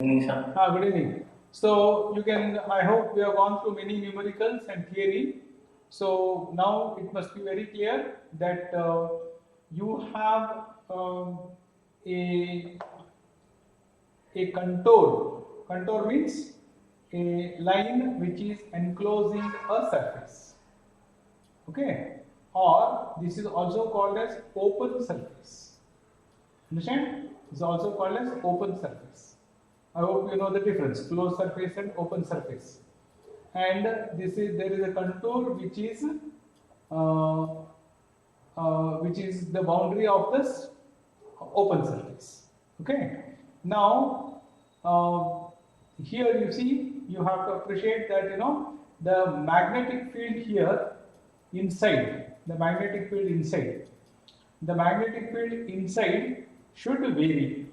Good evening. So you can, I hope we have gone through many numericals and theory. So now it must be very clear that you have a contour. Contour means a line which is enclosing a surface. Okay, or this is also called as open surface. Understand? This is also called as open surface. I hope you know the difference, closed surface and open surface. And there is a contour which is the boundary of this open surface. Okay. Now here you see, you have to appreciate that the magnetic field here inside, the magnetic field inside should vary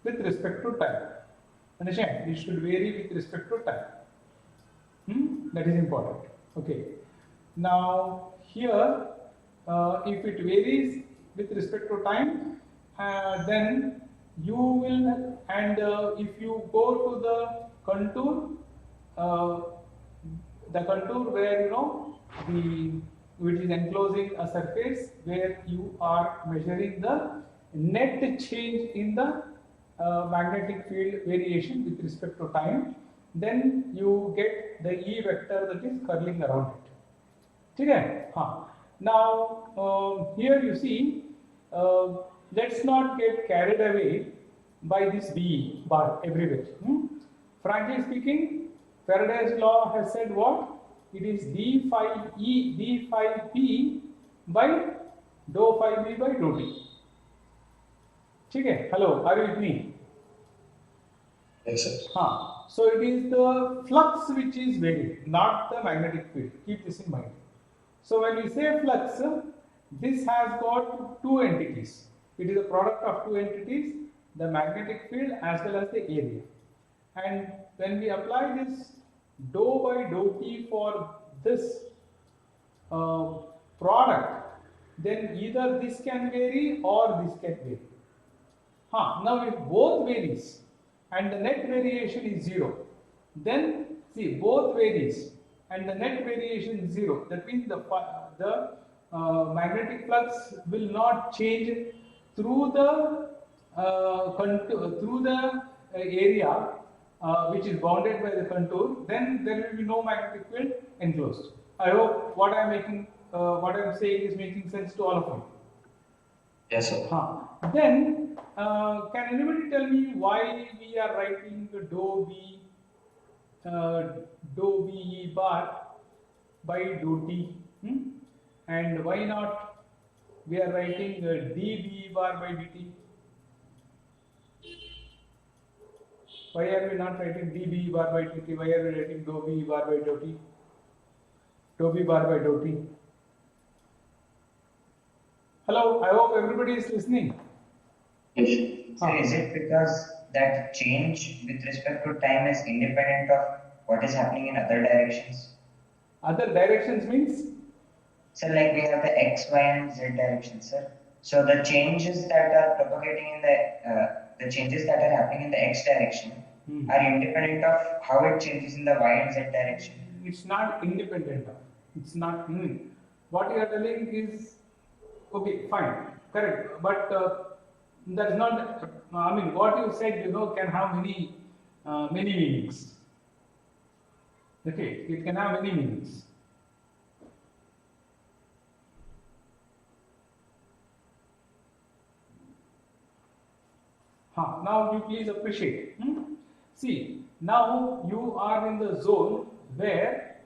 with respect to time. Understand? It should vary with respect to time. That is important. Okay. Now here, if it varies with respect to time, then you will, and if you go to the contour where which is enclosing a surface, where you are measuring the net change in the magnetic field variation with respect to time, then you get the E vector that is curling around it. Okay? Now here you see, let's not get carried away by this B bar everywhere. Frankly speaking, Faraday's law has said what? It is d phi E d phi P by dou phi B by dou T. Okay? Hello, are you with me? Yes, sir. So it is the flux which is varying, not the magnetic field. Keep this in mind. So when we say flux, this has got two entities. It is a product of two entities, the magnetic field as well as the area. And when we apply this dou by dou T for this product, then either this can vary or this can vary. Now if both varies and the net variation is 0, then see, both varies and the net variation is 0. That means the magnetic flux will not change through the area which is bounded by the contour. Then there will be no magnetic field enclosed. I hope what I am saying is making sense to all of you. Yes, sir. Then can anybody tell me why we are writing the dou B E bar by dou T, and why not we are writing d B E bar by dt? Why are we not writing d B E bar by dt? Why are we writing dou B E bar by dou T? Dou B bar by dou T. Hello, I hope everybody is listening. Yes. So is it because that change with respect to time is independent of what is happening in other directions? Other directions means? So like we have the X, Y and Z direction, sir. So the changes that are propagating in the changes that are happening in the X direction are independent of how it changes in the Y and Z direction? It's not independent of. It's not. What you are telling is, okay, fine, correct, but that's not, I mean, what you said, can have many meanings. Okay, it can have many meanings. Now you please appreciate. See, now you are in the zone where,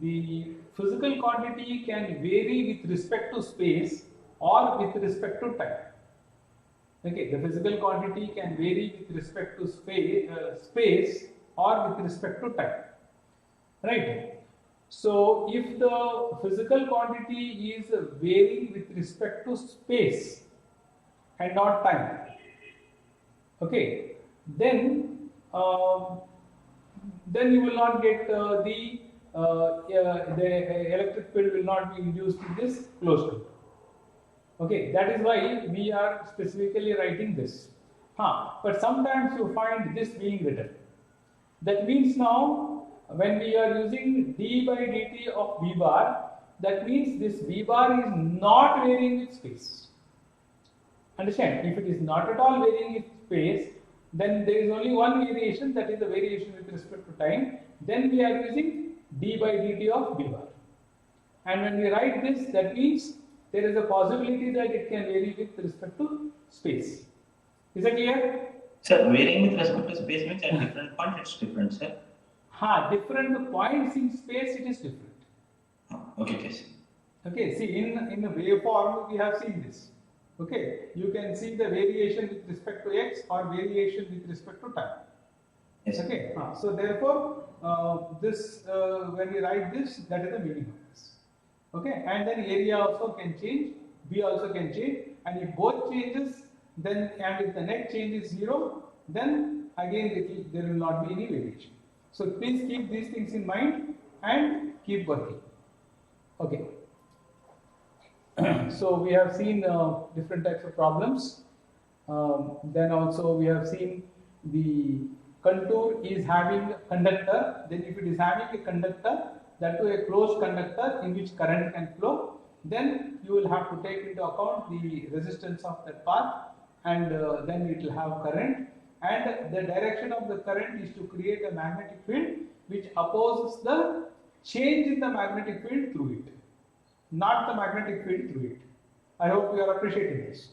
the physical quantity can vary with respect to space or with respect to time. Okay, the physical quantity can vary with respect to space or with respect to time. Right? So if the physical quantity is varying with respect to space and not time, okay, then you will not get the electric field will not be induced in this closed loop. Okay, that is why we are specifically writing this. But sometimes you find this being written. That means now when we are using d by dt of v bar, that means this v bar is not varying with space. Understand? If it is not at all varying with space, then there is only one variation, that is the variation with respect to time. Then we are using d by dt of v bar. And when we write this, that means there is a possibility that it can vary with respect to space. Is that clear? Sir, varying with respect to space means at different points it's different, sir. Different points in space it is different. Okay, okay. Okay, see in the waveform we have seen this. Okay, you can see the variation with respect to x or variation with respect to time. Yes. Okay, so therefore this when we write this, that is the meaning of this. Okay, and then area also can change, b also can change, and if both changes, then and if the net change is 0, then again there will not be any variation. So please keep these things in mind and keep working. Okay. So we have seen different types of problems. Then also we have seen the contour is having a conductor. Then if it is having a conductor, that to a closed conductor in which current can flow, then you will have to take into account the resistance of that path, and then it will have current, and the direction of the current is to create a magnetic field which opposes the change in the magnetic field through it, not the magnetic field through it. I hope you are appreciating this.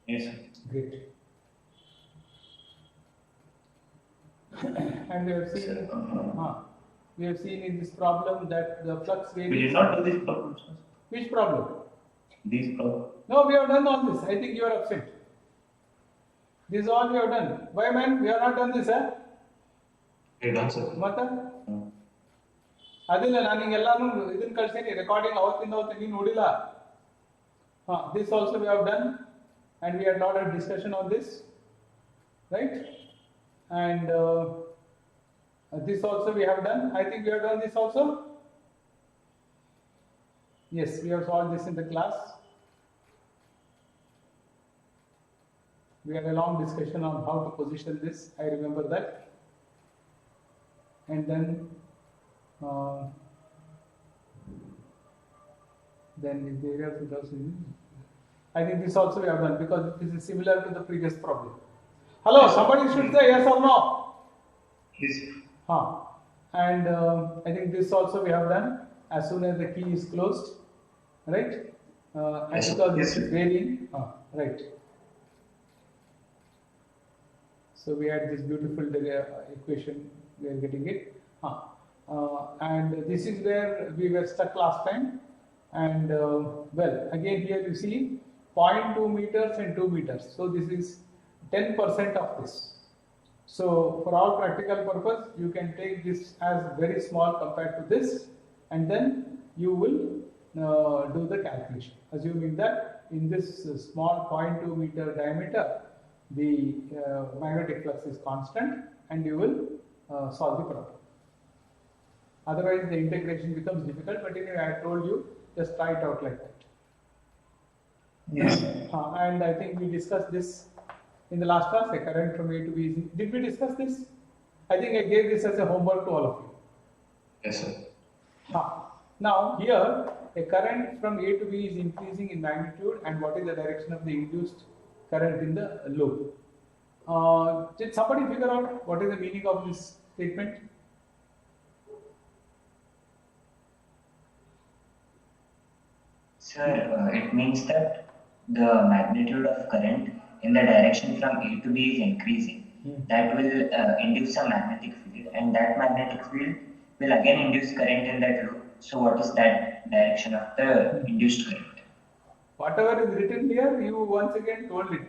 Yes, sir. Great. And we have seen in this problem that the flux varies. We did not do this problem, sir. Which problem? These problem. No, we have done all this. I think you are absent. This is all we have done. Why, man? We have not done this, huh? We done, sir. Mata? Adilla, ನಾನು ಎಲ್ಲಾನು ಇದನ್ನ ಕಳಿಸೀನಿ recording ಅವತ್ತಿಂದ ನೀನು ನೋಡಿಲ್ಲ. This also we have done, and we had a lot of discussion on this, right? And this also we have done. I think we have done this also. Yes, we have solved this in the class. We had a long discussion on how to position this. I remember that. And then if the area of the house is, I think this also we have done because this is similar to the previous problem. Hello, somebody should say yes or no. Yes. And I think this also we have done as soon as the key is closed, right? And Yes, because yes, this is varying, right? So we had this beautiful equation, we are getting it. And this is where we were stuck last time. And well, again here you see 0.2 meters and 2 meters. So this is 10% of this. So for all practical purpose, you can take this as very small compared to this, and then you will do the calculation, assuming that in this small 0.2 meter diameter, the magnetic flux is constant, and you will solve the problem. Otherwise, the integration becomes difficult, but anyway, I told you, just try it out like that. Yes. And I think we discussed this in the last class, a current from A to B. Did we discuss this? I think I gave this as a homework to all of you. Yes, sir. Now, here, a current from A to B is increasing in magnitude, and what is the direction of the induced current in the loop? Did somebody figure out what is the meaning of this statement? Sir, it means that the magnitude of current in the direction from A to B is increasing. That will induce a magnetic field, and that magnetic field will again induce current in that loop. So what is that direction of the induced current? Whatever is written here, you once again told it.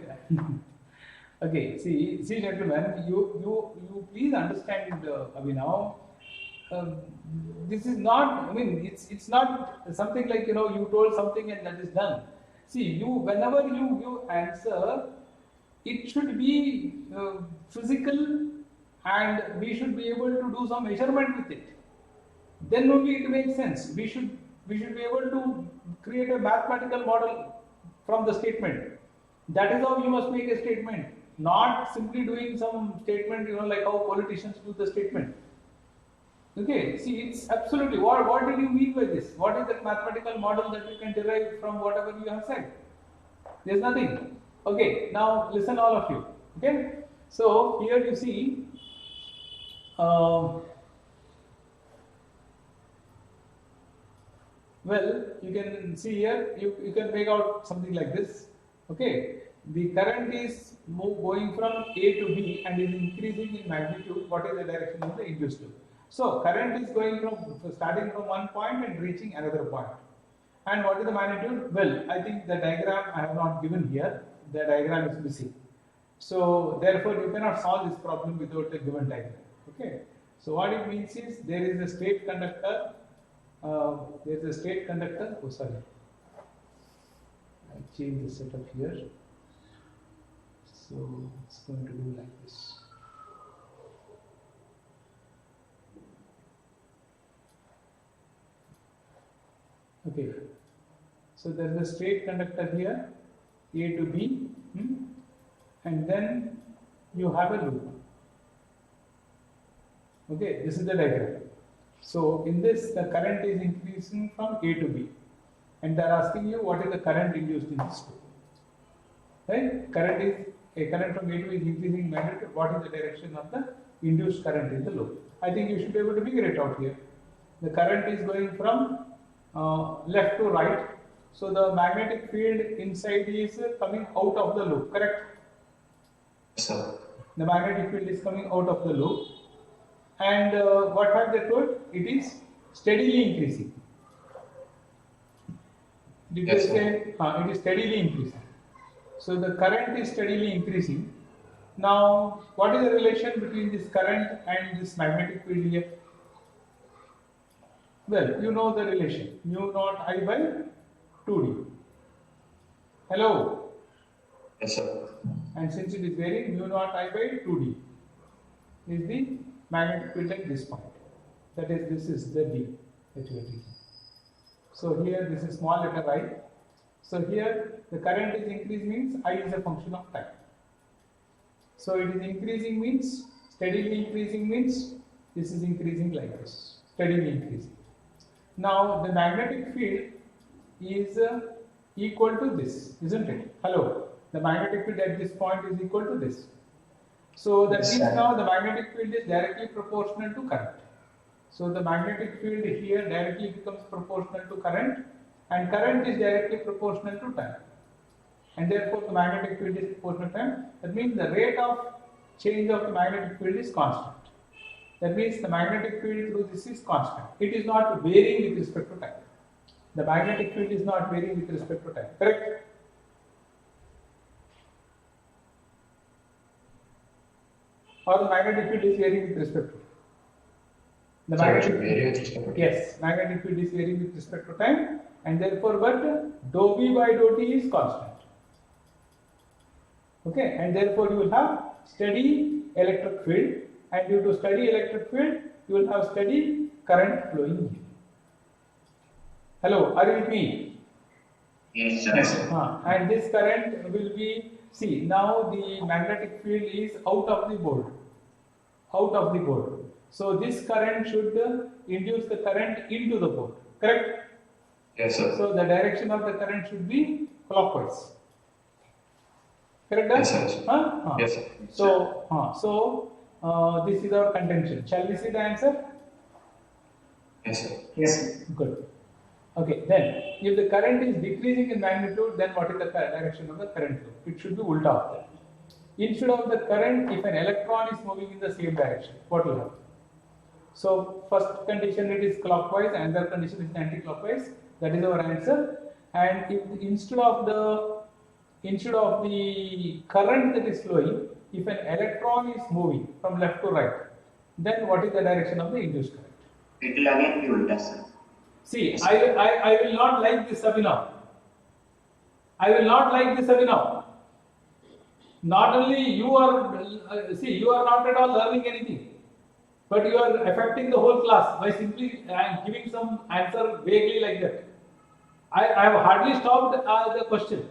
Okay, see gentlemen, you please understand, Abhinav, this is not, I mean, it's not something like, you told something and that is done. See, whenever you answer, it should be physical, and we should be able to do some measurement with it. Then only it makes sense. We should be able to create a mathematical model from the statement. That is how you must make a statement, not simply doing some statement, like how politicians do the statement. Okay, see, it's absolutely, what did you mean by this? What is that mathematical model that you can derive from whatever you have said? There's nothing. Okay, now listen all of you. Okay, so here you see, well, you can see here, you can make out something like this. Okay, the current is going from A to B and is increasing in magnitude. What is the direction of the induced loop? So current is going from starting from one point and reaching another point. And what is the magnitude? Well, I think the diagram I have not given here. The diagram is missing. So therefore you cannot solve this problem without a given diagram. Okay. So what it means is there is a state conductor. Oh, sorry. I change the setup here. So it's going to do like this. Okay. So there is a straight conductor here, A to B, and then you have a loop. Okay, this is the diagram. So in this, the current is increasing from A to B, and they are asking you what is the current induced in this loop. Right? Current from A to B is increasing in magnitude. What is the direction of the induced current in the loop? I think you should be able to figure it out here. The current is going from left to right. So the magnetic field inside is coming out of the loop, correct? Yes, sir. The magnetic field is coming out of the loop. And what have they told? It is steadily increasing. Did Yes, they say it is steadily increasing? So the current is steadily increasing. Now, what is the relation between this current and this magnetic field here? Well, you know the relation, mu naught I by 2d. Hello? Yes, sir. And since it is varying, mu naught I by 2d is the magnetic field at this point. That is, this is the d that you are taking. So here, this is small letter I. So here, the current is increasing means I is a function of time. So it is increasing means, steadily increasing means, this is increasing like this, steadily increasing. Now, the magnetic field is equal to this, isn't it? Hello? The magnetic field at this point is equal to this. So that means now the magnetic field is directly proportional to current. So the magnetic field here directly becomes proportional to current, and current is directly proportional to time. And therefore the magnetic field is proportional to time. That means the rate of change of the magnetic field is constant. That means the magnetic field through this is constant. It is not varying with respect to time. The magnetic field is not varying with respect to time. Correct? Or the magnetic field is varying with respect to the magnetic field. Vary with respect to Yes, magnetic field is varying with respect to time, and therefore, but dou v by dou t is constant. Okay, and therefore you will have steady electric field, and due to steady electric field, you will have steady current flowing here. Hello, are you with me? Yes, sir. Yes, sir. And this current will be, see, now the magnetic field is out of the board. Out of the board. So this current should induce the current into the board. Correct? Yes, sir. So the direction of the current should be clockwise. Correct? Yes, sir. Yes, sir. So this is our contention. Shall we see the answer? Yes, sir. Yes. Good. Okay, then if the current is decreasing in magnitude, then what is the direction of the current flow? It should be ulta of that. Instead of the current, if an electron is moving in the same direction, what will happen? So first condition it is clockwise, and another condition is anti-clockwise. That is our answer. And if instead of the current that is flowing, if an electron is moving from left to right, then what is the direction of the induced current? It will again be ulta, sir. See, I will not like this Abhinav. I will not like this Abhinav. Not only you are, you are not at all learning anything, but you are affecting the whole class by simply giving some answer vaguely like that. I have hardly stopped the question.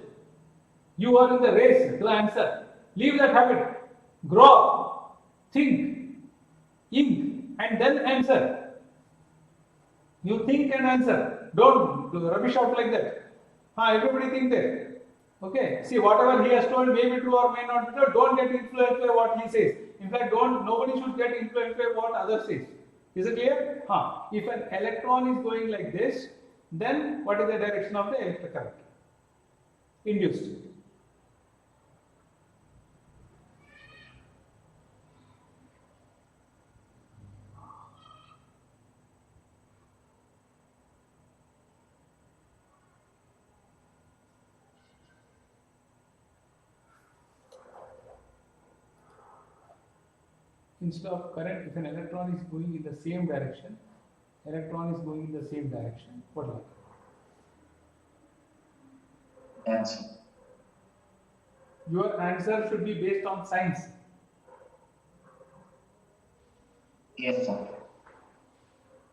You are in the race to answer. Leave that habit. Grow up. Think. Think. And then answer. You think and answer. Don't do rubbish out like that. Everybody think that. Okay. See, whatever he has told may be true or may not be true. Don't get influenced by what he says. In fact, nobody should get influenced by what others says. Is it clear? If an electron is going like this, then what is the direction of the electric current induced? Instead of current, if an electron is going in the same direction, what will happen? Answer. Your answer should be based on science. Yes, sir.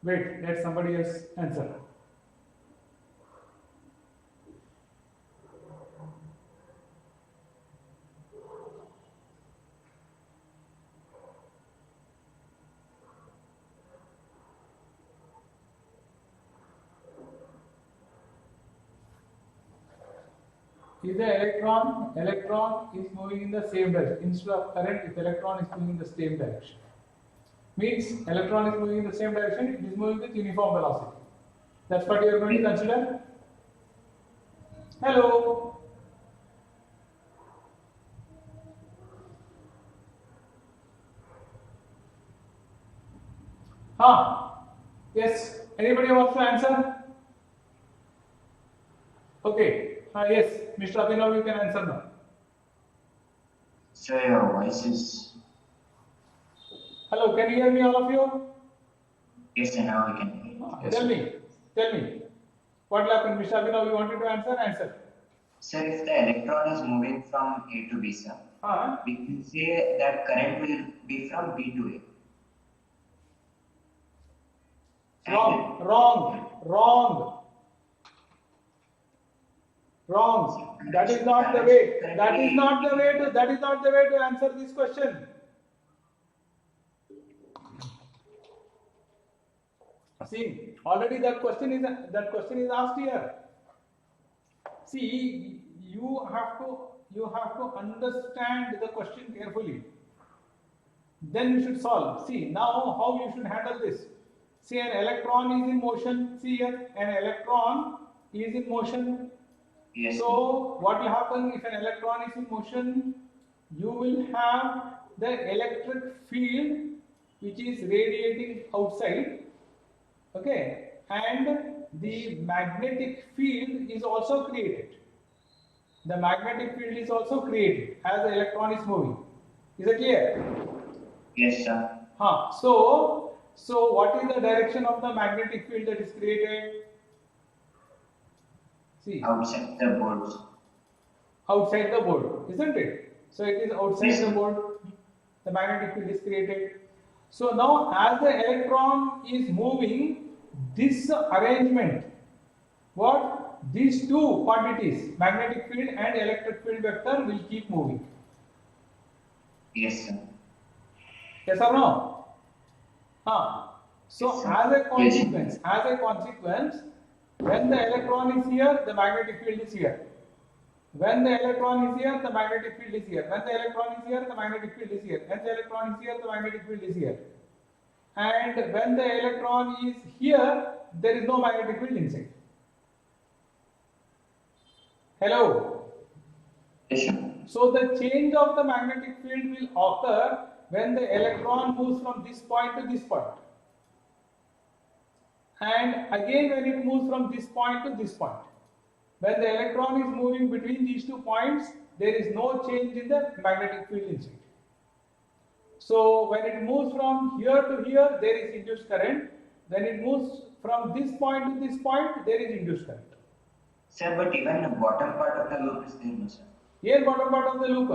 Wait, let somebody else answer. If the electron is moving in the same direction, instead of current, if electron is moving in the same direction, means electron is moving in the same direction, it is moving with uniform velocity. That's what you are going to consider. Hello. Yes. Anybody wants to answer? Okay. Yes, Mr. Abhinav, you can answer now. So your voice is. Hello, can you hear me, all of you? Yes, sir, now we can hear you. Yes, Tell sir. me. What happened, Mr. Abhinav? You wanted to answer? Answer. Sir, if the electron is moving from A to B, sir, we can say that current will be from B to A. Wrong. That is not the way. That is not the way to answer this question. See, already that question is asked here. See, you have to understand the question carefully. Then you should solve. See, now how you should handle this. See, an electron is in motion. See here, an electron is in motion. Yes. So, what will happen if an electron is in motion? You will have the electric field which is radiating outside. Okay, and the magnetic field is also created. The magnetic field is also created as the electron is moving. Is it clear? Yes, sir. So what is the direction of the magnetic field that is created? See, Outside the boards. Outside the board, isn't it? So it is outside the board. The magnetic field is created. So now, as the electron is moving, this arrangement, these two quantities, magnetic field and electric field vector, will keep moving. Yes, sir. Yes or no? So as a consequence, when the electron is here, the magnetic field is here. When the electron is here, the magnetic field is here. When the electron is here, the magnetic field is here. When the electron is here, the magnetic field is here. And when the electron is here, there is no magnetic field inside. Hello? Yes, sir. So the change of the magnetic field will occur when the electron moves from this point to this point. And again when it moves from this point to this point. When the electron is moving between these 2 points, there is no change in the magnetic field inside. So when it moves from here to here, there is induced current. When it moves from this point to this point, there is induced current. Sir, but even the bottom part of the loop is there, no, sir? Here bottom part of the loop.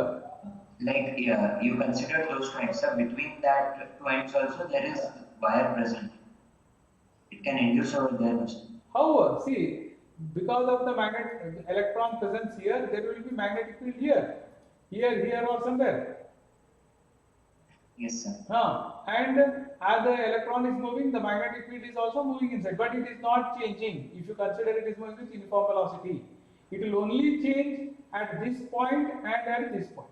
Like, yeah, you consider those two ends, sir. Between that two ends also there is wire present. It can induce over there, no, sir? How? See, Because of the electron presence here, there will be magnetic field here, here or somewhere. Yes, sir. And as the electron is moving, the magnetic field is also moving inside, but it is not changing. If you consider it is moving with uniform velocity, it will only change at this point and at this point.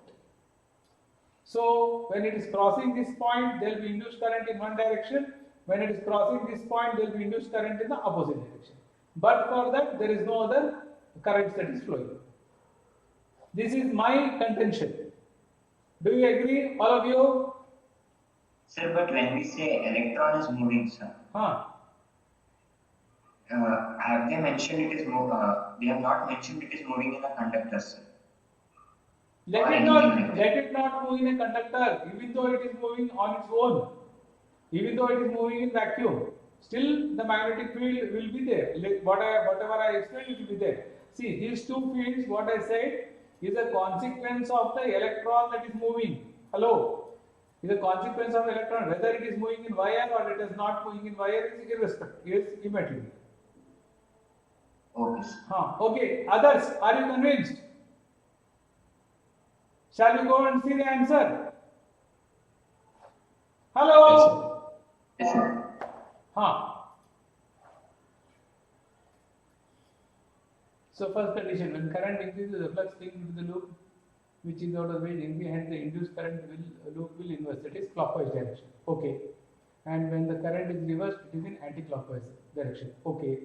So when it is crossing this point, there will be induced current in one direction. When it is crossing this point, there will be induced current in the opposite direction. But for that, there is no other current that is flowing. This is my contention. Do you agree, all of you? Sir, but when we say electron is moving, sir, have they mentioned it is they have not mentioned it is moving in a conductor, sir. Let it not move in a conductor, even though it is moving on its own, even though it is moving in vacuum. Still, the magnetic field will be there. Whatever I explained, it will be there. See, these two fields, what I said, is a consequence of the electron that is moving. Hello? Is a consequence of electron. Whether it is moving in wire or it is not moving in wire is irrespective, is immaterial. Okay. Okay. Others, are you convinced? Shall we go and see the answer? Hello? Yes, sir. So first condition, when current increases, the flux linked to the loop, which is out of range, hence the induced current loop will inverse, that is clockwise direction. Okay. And when the current is reversed, it is in anti-clockwise direction. Okay.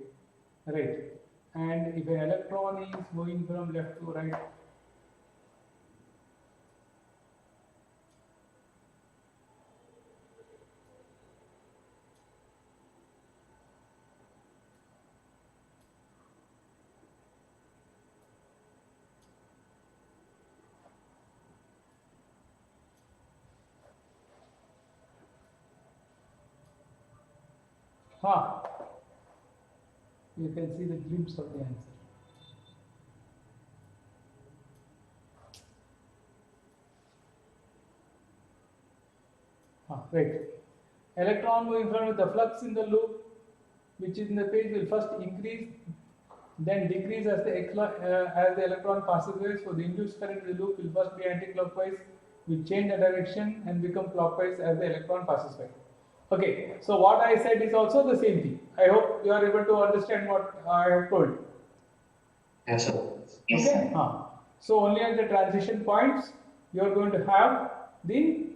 Right. And if an electron is moving from left to right, you can see the glimpse of the answer. Right. Electron moving from the flux in the loop, which is in the page, will first increase, then decrease as the electron passes away. So the induced current in the loop will first be anti-clockwise, will change the direction and become clockwise as the electron passes by. Okay, so what I said is also the same thing. I hope you are able to understand what I have told. Yes, sir. Yes, Okay. sir. So only at the transition points you are going to have the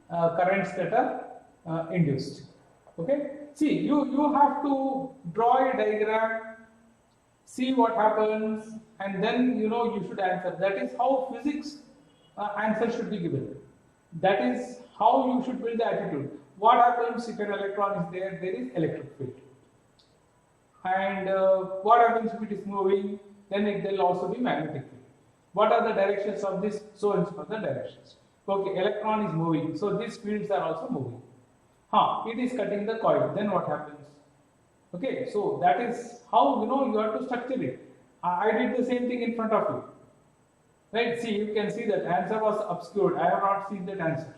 currents that are induced. Okay. See, you have to draw a diagram, see what happens, and then you should answer. That is how physics answer should be given. That is how you should build the attitude. What happens if an electron is there? There is electric field. And what happens if it is moving? Then there will also be magnetic field. What are the directions of this? So and so are the directions. Okay, electron is moving, so these fields are also moving. It is cutting the coil. Then what happens? Okay, so that is how you have to structure it. I did the same thing in front of you. Right? See, you can see that answer was obscured. I have not seen that answer.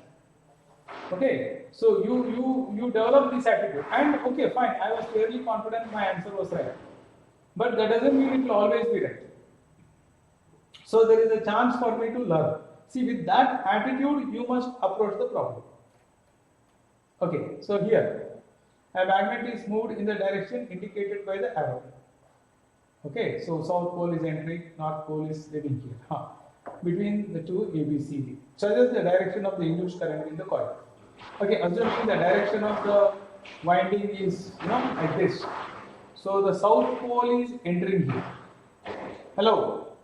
Okay, so you develop this attitude, and okay, fine. I was fairly confident my answer was right, but that doesn't mean it will always be right. So there is a chance for me to learn. See, with that attitude, you must approach the problem. Okay, so here, a magnet is moved in the direction indicated by the arrow. Okay, so south pole is entering, north pole is leaving here. Between the two A, B, C, D. Suggest the direction of the induced current in the coil. Okay, assuming the direction of the winding is, like this. So the south pole is entering here. Hello?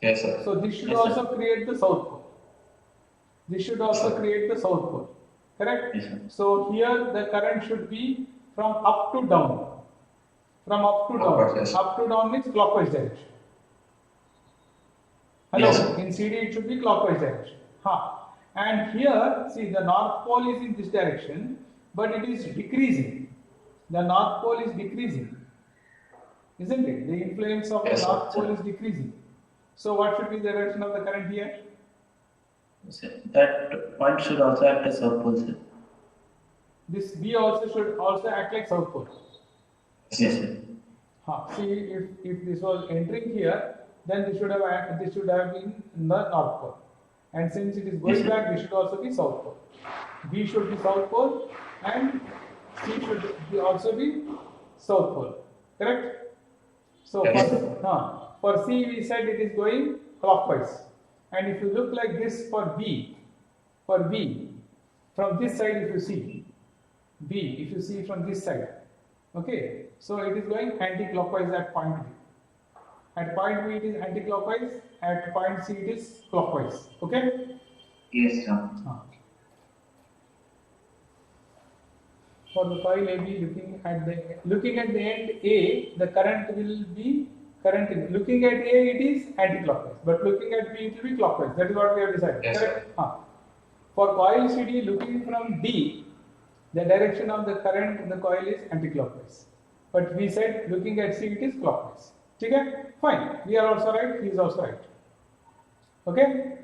Yes, sir. So this should Yes, also create the south pole. This should also create the south pole. Correct? Yes, sir. So here the current should be from up to down. From up to down. Yes. Up to down means clockwise direction. Hello? Yes, sir. In CD it should be clockwise direction. And here, see, the north pole is in this direction, but it is decreasing. The north pole is decreasing. Isn't it? The influence of Yes, the sir. north pole is decreasing. So what should be the direction of the current here? That point should also act as south pole, sir. This B also should also act like south pole. Yes, sir. See, if this was entering here, then this should have been in the North Pole, and since it is going back, this should also be South Pole. B should be South Pole, and C should also be South Pole. Correct? So Yes. for C we said it is going clockwise, and if you look like this for B, from this side if you see from this side, okay, so it is going anti-clockwise at point B. At point B it is anti-clockwise, at point C it is clockwise. Okay? Yes, sir. For the coil AB, looking at the end A, the current will be looking at A it is anti-clockwise, but looking at B it will be clockwise. That is what we have decided. Yes, Correct? For coil CD, looking from D, the direction of the current in the coil is anti-clockwise. But we said looking at C it is clockwise. Okay? Fine. We are also right, he is also right. Okay?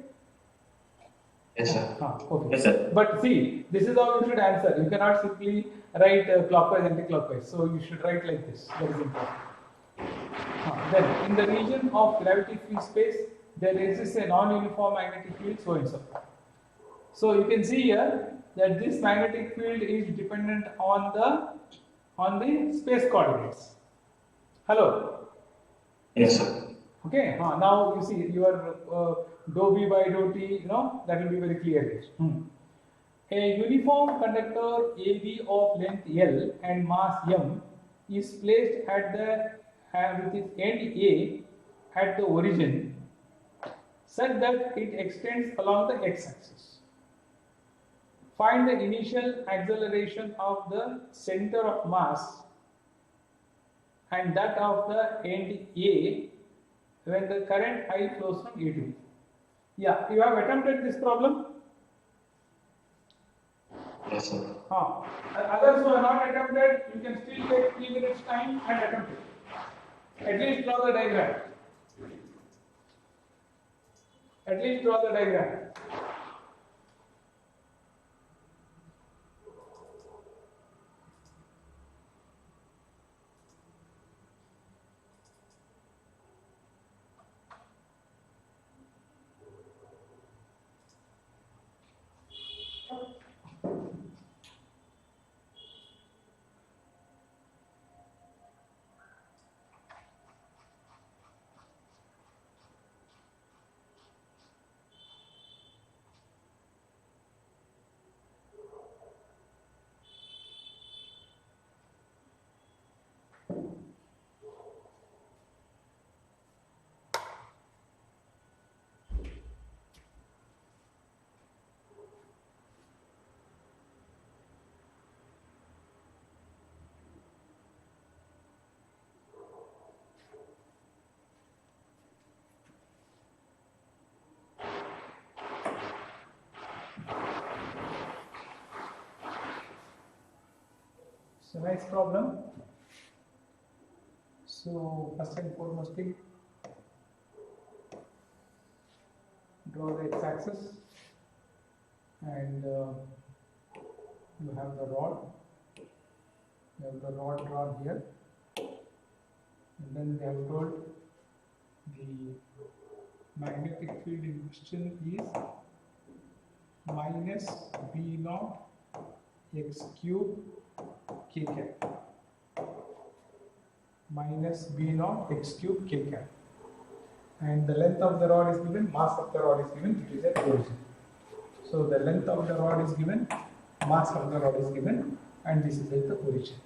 Yes, sir. Okay. Yes, sir. But see, this is how you should answer. You cannot simply write clockwise, anti-clockwise. So you should write like this. That is important. Then, in the region of gravity-free space, there exists a non-uniform magnetic field, so and so. So you can see here that this magnetic field is dependent on the space coordinates. Hello. Yes, sir. Okay. Now you see your dou B by dou T. That will be very clear here. A uniform conductor AB of length L and mass M is placed at with its end A at the origin, such that it extends along the x-axis. Find the initial acceleration of the center of mass and that of the end A when the current I flows from A to B. Yeah, you have attempted this problem? Yes, sir. Others who have not attempted, you can still take 3 minutes time and attempt it. At least draw the diagram. So nice problem. So first and foremost thing, draw the x-axis, and you have the rod. You have the rod drawn here, and then they have told the magnetic field in question is minus B naught x cube k cap, minus B naught x cube k cap, and the length of the rod is given, mass of the rod is given, it is at origin. So the length of the rod is given, mass of the rod is given, and this is at the origin.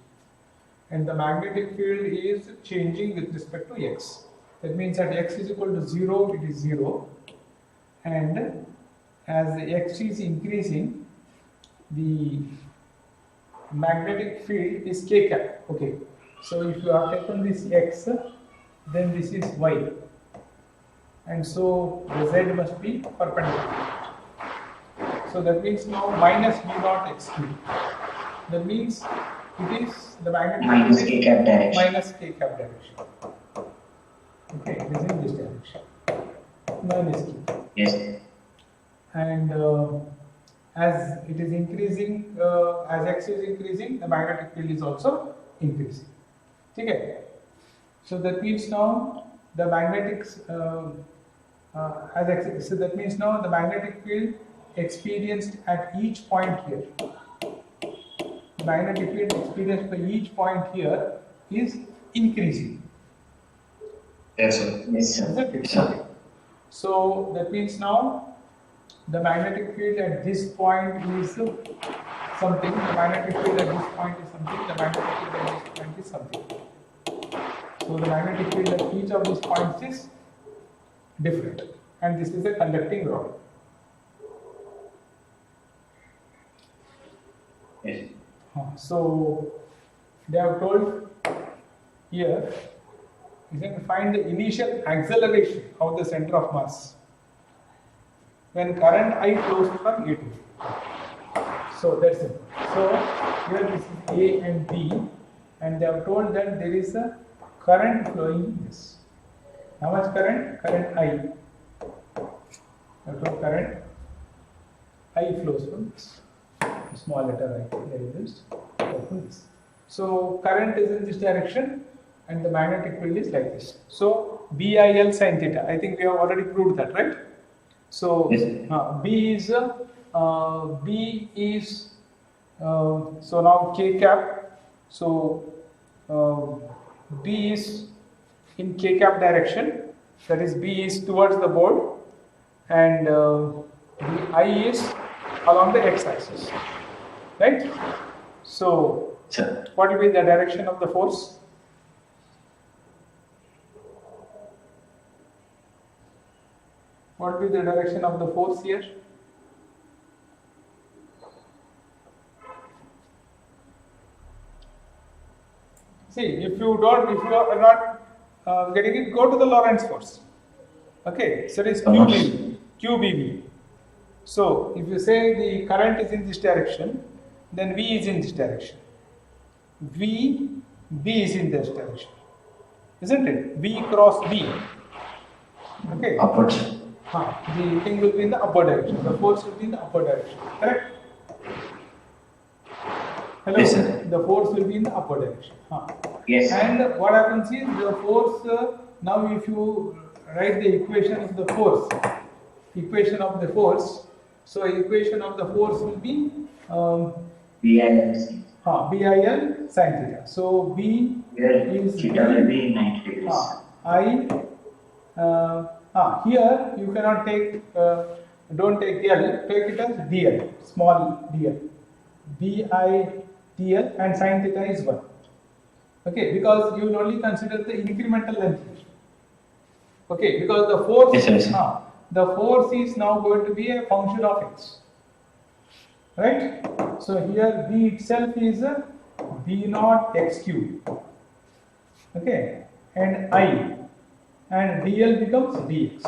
And the magnetic field is changing with respect to x. That means at x is equal to 0, it is 0, and as the x is increasing, the magnetic field is k cap. Okay, so if you have taken this x, then this is y, and so the z must be perpendicular. So that means now minus B naught x cube. That means it is the magnetic Minus field k cap direction. minus k cap direction. Okay, it is in this direction. Minus k. Yes. And as it is increasing, as x is increasing, the magnetic field is also increasing. Okay. So that means now the magnetics so that means now the magnetic field experienced at each point here. The magnetic field experienced by each point here is increasing. Yes, sir. Yes, sir. Isn't it? Yes, sir. Okay. So that means now the magnetic field at this point is something. The magnetic field at this point is something. The magnetic field at this point is something. So the magnetic field at each of these points is different, and this is a conducting rod. Yes. So they have told here, you can find the initial acceleration of the center of mass when current I flows from A to B. So that's it. So here this is A and B, and they have told that there is a current flowing in this. How much current? Current I. Current I flows from this. Small letter I here is from this. So current is in this direction, and the magnetic field is like this. So BIL sin theta. I think we have already proved that, right? So Yes. B is so now K cap. So B is in K cap direction. That is B is towards the board, and the I is along the x axis, right? So Sir. what will be the direction of the force? What will be the direction of the force here? See, if you are not getting it, go to the Lorentz force. Okay, so it is QBV. So if you say the current is in this direction, then V is in this direction. B is in this direction, isn't it? V cross B. Okay. Upwards. The thing will be in the upper direction. The force will be in the upper direction. Correct? Hello. Yes, sir. The force will be in the upper direction. Yes, sir. And what happens is the force. Now, if you write the equation of the force, so equation of the force will be BIL BIL sin theta. So B Here, is theta will be 90 degrees. Here you cannot take, don't take L, take it as dl, small dl, BIDL, and sin theta is 1. Okay, because you will only consider the incremental length here. Okay, because the force, Yes, sir. The force is now going to be a function of x. Right? So here B itself is a B naught x cube. Okay, and I, and dl becomes dx.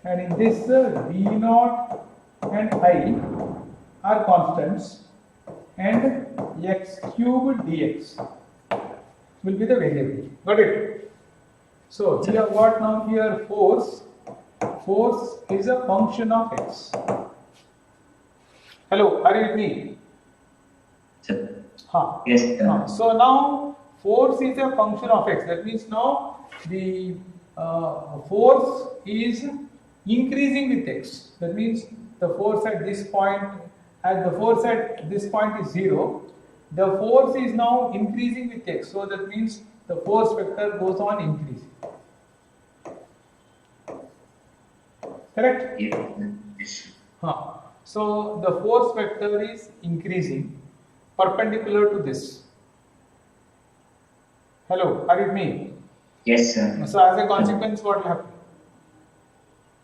And in this B naught and I are constants, and x cube dx will be the variable. Got it? So we have got now here force. Force is a function of x. Hello, are you with me? Sir. Yes, sir. So now force is a function of x. That means now the force is increasing with x. That means the force at this point, is 0. The force is now increasing with x. So that means the force vector goes on increasing. Correct? Yes. So the force vector is increasing perpendicular to this. Hello, are you with me? Yes, sir. So as a consequence, what will happen?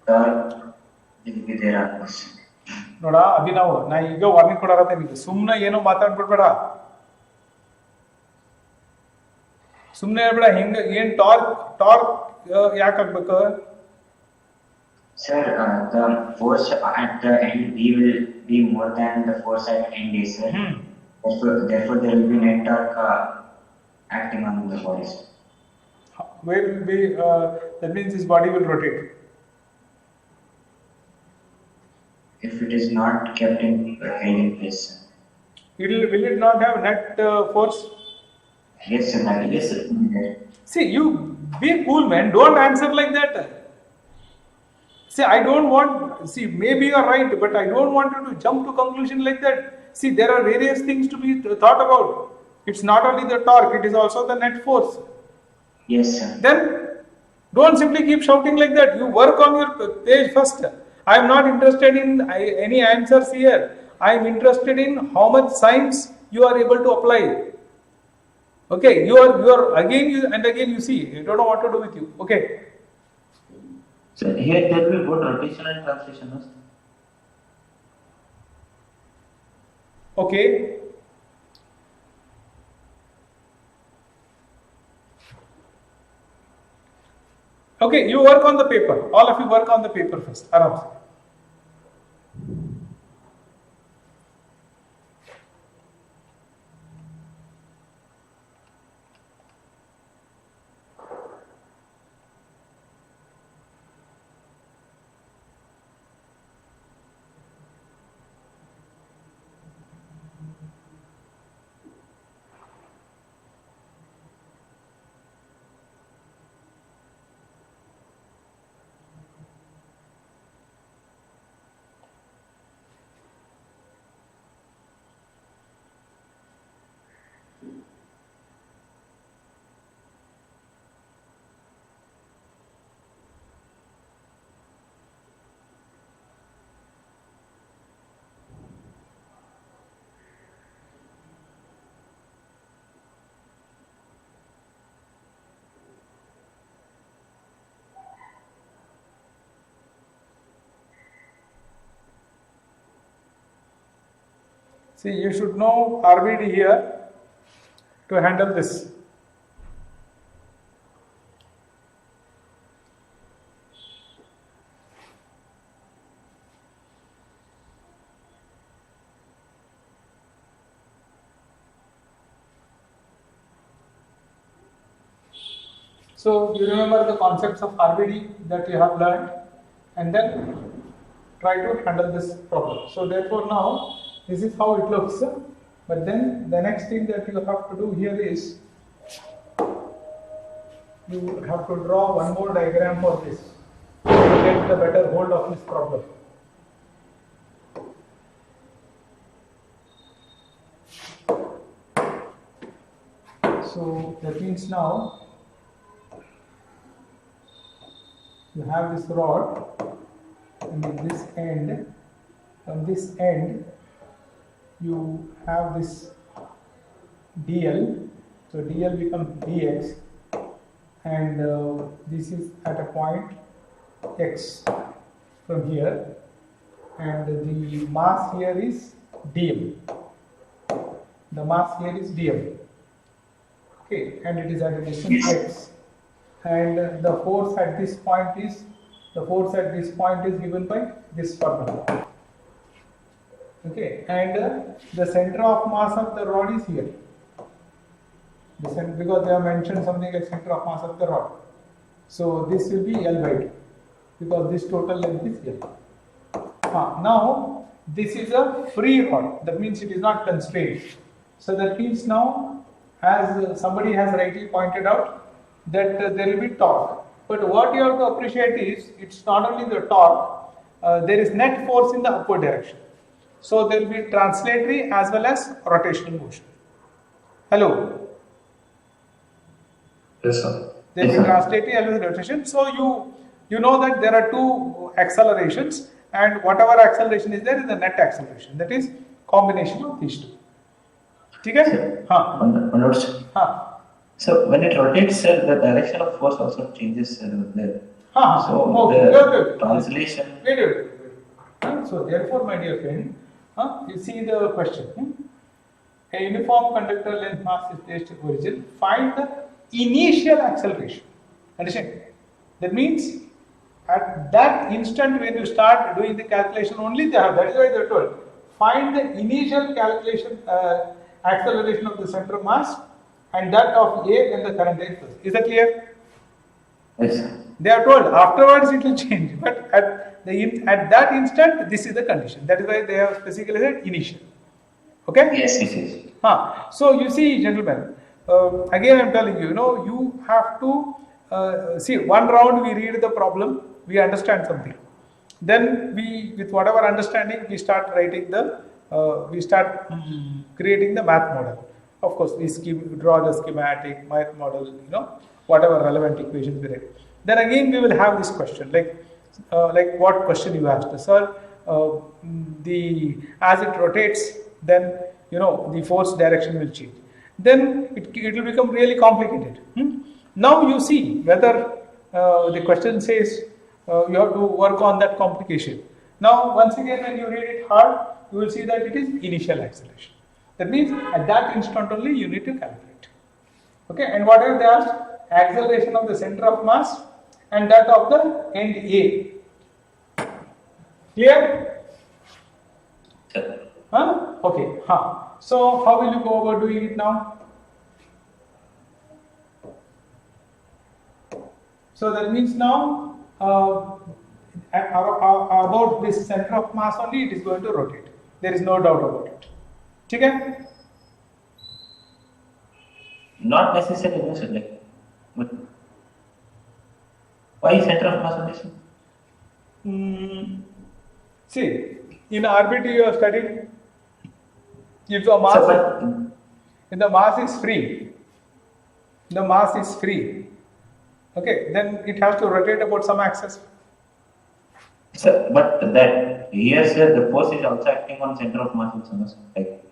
Torque will be there, of course. ನೋಡ ಅಭಿನವ್ ನಾ ಈಗ warning ಕೊಡಾರತ್ತೆ ನಿಮಗೆ ಸುಮ್ಮನೆ ಏನೋ ಮಾತಾಡ್ಬಿಡ್ಬೇಡ ಸುಮ್ಮನೆ ಹೇಳ್ಬೇಡ ಹಿಂಗ ಏನ್ ಟಾರ್ಕ್ ಯಾಕೆ ಆಗ್ಬೇಕು Sir, the force at the end B will be more than the force at end A, sir. Therefore, there will be net torque acting on the body. where will be that means his body will rotate If it is not kept in held in place, sir. will it not have net force Yes, sir. Yes, sir. See, you be cool, man. Don't answer like that. See, I don't want, see, maybe you are right, but I don't want you to jump to conclusion like that. See, there are various things to be thought about. It's not only the torque, it is also the net force. Yes, sir. Then don't simply keep shouting like that. You work on your page first. I am not interested in any answers here. I am interested in how much science you are able to apply. Okay, you are again and again you see. I don't know what to do with you. Okay. So here there will be both rotation and translation. No? Okay. Okay, you work on the paper. All of you work on the paper first. Aram se. See, you should know RBD here to handle this. So, you remember the concepts of RBD that you have learned and then try to handle this problem. So, therefore, now this is how it looks. But then the next thing that you have to do here is you have to draw one more diagram for this to get the better hold of this problem. So that means now you have this rod and in this end, from this end you have this dl, so dl becomes dx and this is at a point x from here and the mass here is dm, the mass here is dm, okay, and it is at a distance x and the force at this point is given by this formula. Okay, and the center of mass of the rod is here. Because they have mentioned something like center of mass of the rod. So this will be L by 2 because this total length is L. Now this is a free rod. That means it is not constrained. So that means now, as somebody has rightly pointed out, that there will be torque. But what you have to appreciate is it's not only the torque. There is net force in the upward direction. So there will be translatory as well as rotational motion. Hello? Yes, sir. There will be translatory as well as rotation. So you know that there are two accelerations and whatever acceleration is there is the net acceleration. That is combination of these two. Okay? So when it rotates, sir, the direction of force also changes, sir. So the translation. Wait. So therefore, my dear friend, you see the question. A uniform conductor length mass is placed at origin. Find the initial acceleration. Understand? That means at that instant when you start doing the calculation only they have. That is why they are told. Find the initial calculation acceleration of the center of mass and that of A when the current is plus. Is that clear? Yes, sir. They are told afterwards it will change, but at that instant this is the condition. That is why they have specifically said initial. Okay? Yes. So you see, gentlemen, again I'm telling you, you have to see, one round we read the problem, we understand something. Then we, with whatever understanding, we start writing the, creating the math model. Of course, we draw the schematic, math model, whatever relevant equations we write. Then again, we will have this question, like what question you asked, sir. As it rotates, then the force direction will change. Then it will become really complicated. Now you see whether the question says you have to work on that complication. Now once again, when you read it hard, you will see that it is initial acceleration. That means at that instant only you need to calculate. Okay, and what have they asked? Acceleration of the center of mass and that of the end A. Clear? Sir. Huh? Okay. So how will you go about doing it now? So that means now about this center of mass only it is going to rotate. There is no doubt about it. Okay? Not necessarily, no, sir. But why center of mass only, sir? See, in RBT you have studied, if the mass, if the mass is free, okay, then it has to rotate about some axis. Sir, but that here, sir, the force is also acting on center of mass also, no, sir. Like,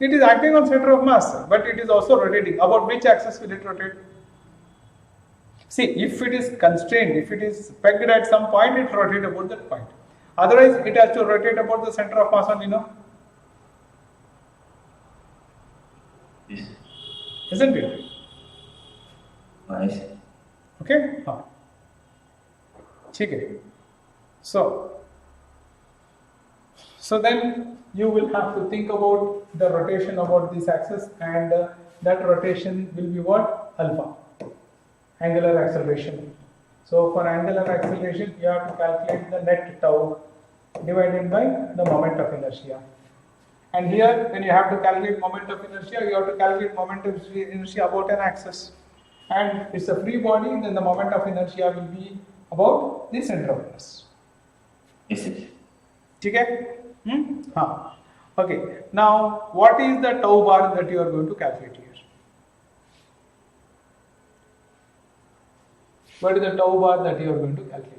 it is acting on center of mass, but it is also rotating. About which axis will it rotate? See, if it is constrained, if it is pegged at some point, it rotates about that point. Otherwise, it has to rotate about the center of mass only, this. Isn't it? I see. Okay? Okay. So then you will have to think about the rotation about this axis, and that rotation will be what? Alpha, angular acceleration. So for angular acceleration, you have to calculate the net tau divided by the moment of inertia. And here, when you have to calculate moment of inertia, you have to calculate moment of inertia about an axis. And it's a free body, then the moment of inertia will be about the center of mass. Yes, sir. Okay? Okay. Now, what is the tau bar that you are going to calculate here? What is the tau bar that you are going to calculate here?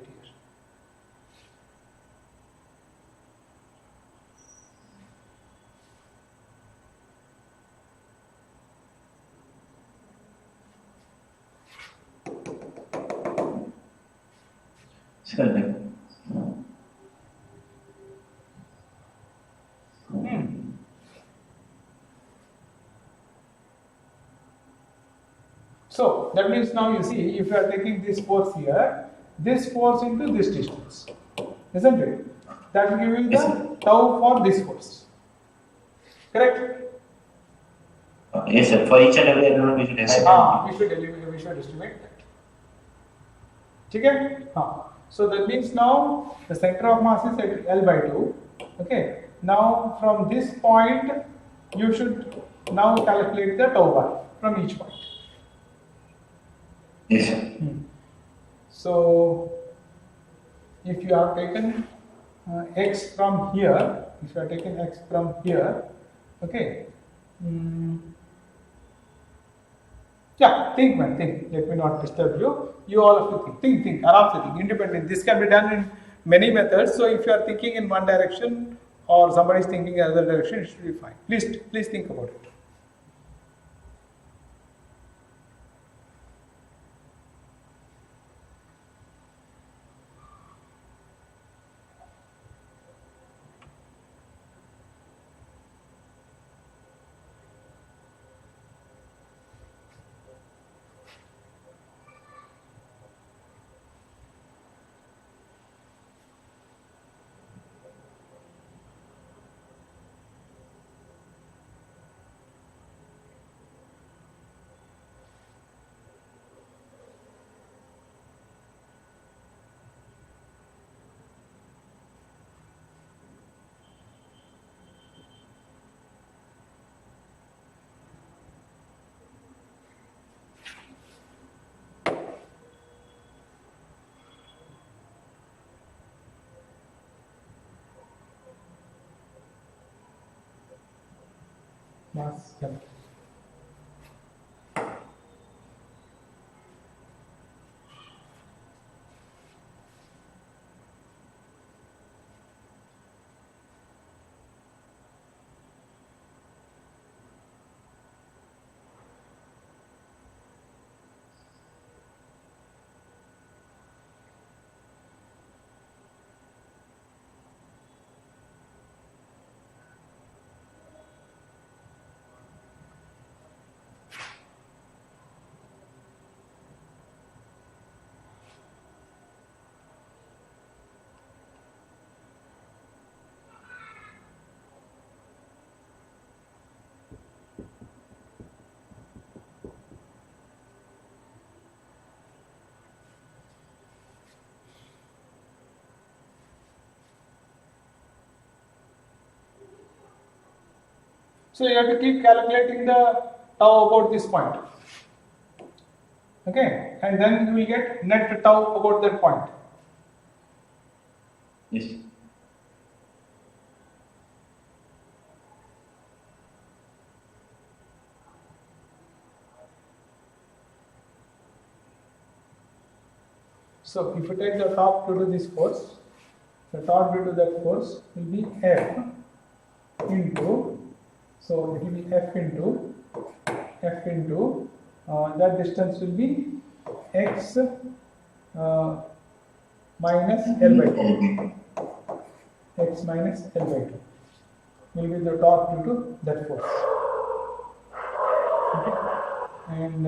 Sir, like, So that means now you see, if you are taking this force here, this force into this distance, isn't it? That will give you the tau for this force. Correct? yes, sir. For each and every element, we should we should estimate that. Okay? So that means now the center of mass is at L/2. Okay. Now from this point, you should now calculate the tau bar from each point. Yes, sir. So if you have taken x from here, okay. Yeah, think man, think. Let me not disturb you. You all of you think, aram think, independent. This can be done in many methods. So if you are thinking in one direction or somebody is thinking in another direction, it should be fine. Please think about it. mass M. So you have to keep calculating the tau about this point. Okay, and then you will get net tau about that point. Yes. So if you take the torque due to this force, the torque due to that force will be F into, so it will be F into that distance will be X minus L by 2. X minus L by 2 will be the torque due to that force. Okay. And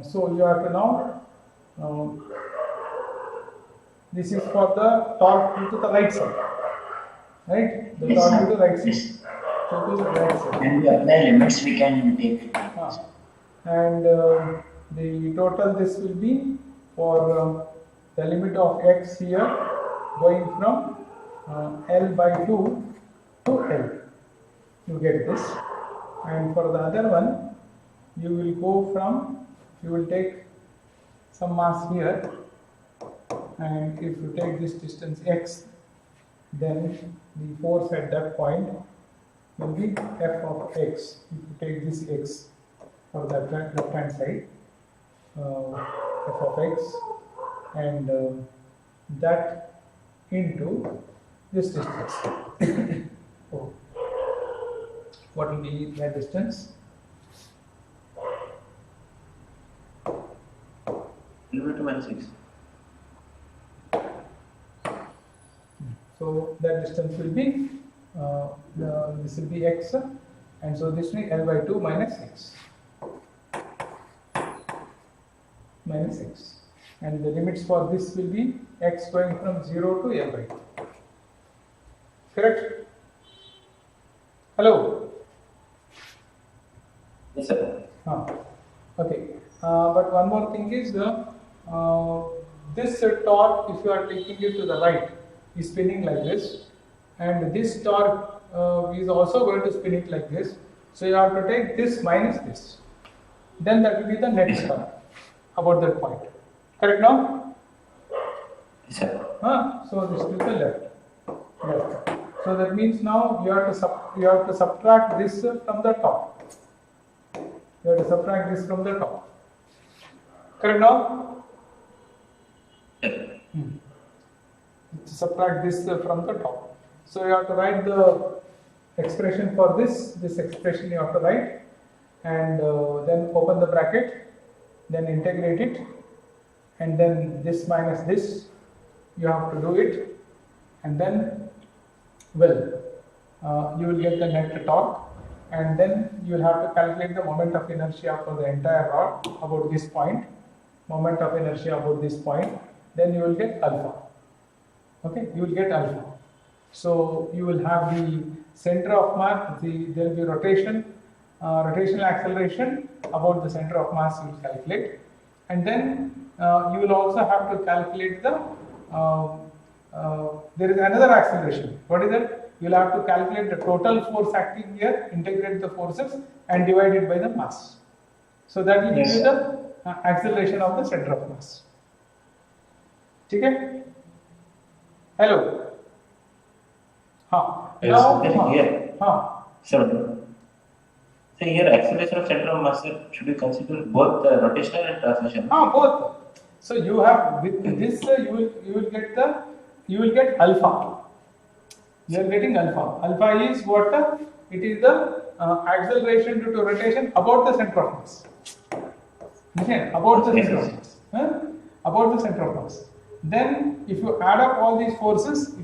so you have to now, this is for the torque due to the right side, right? The torque due to the right side. So this is the right side. And we apply limits, we can take it. And the total this will be for the limit of x here going from L by 2 to L. You get this. And for the other one, you will go from, you will take some mass here, and if you take this distance x, then the force at that point will be F of x. If you take this x for the left hand side, F of x, and that into this distance. So, what will be that distance? Limit to minus 6. So that distance will be this will be x, and so this will be L by 2 minus x. Minus x, and the limits for this will be x going from 0 to L by 2. Correct? Hello? Yes, sir. Okay. But one more thing is this torque, if you are taking it to the right, is spinning like this, and this torque is also going to spin it like this. So you have to take this minus this. Then that will be the net torque about that point. Correct now? Yes, sir. So this is the left. So that means now you have to subtract this from the top. You have to subtract this from the top. Correct now? Yes. Subtract this from the top. So you have to write the expression for this expression you have to write, and then open the bracket, then integrate it, and then this minus this, you have to do it, and then, you will get the net torque, and then you will have to calculate the moment of inertia for the entire rod about this point, moment of inertia about this point, then you will get alpha. Okay, you will get alpha. So you will have the center of mass, there will be rotation, rotational acceleration about the center of mass you will calculate, and then you will also have to calculate the, there is another acceleration. What is that? You will have to calculate the total force acting here, integrate the forces and divide it by the mass. So that will give you the acceleration of the center of mass. Okay? Hello? Yes, Now, here. Sir, So here acceleration of center of mass, sir, should we consider both rotational and translation? Both. So you have with this you will get alpha. You are getting alpha. Alpha is what? It is the acceleration due to rotation about the center of mass. Okay, about the center of mass. About the center of mass. Then, if you add up all these forces,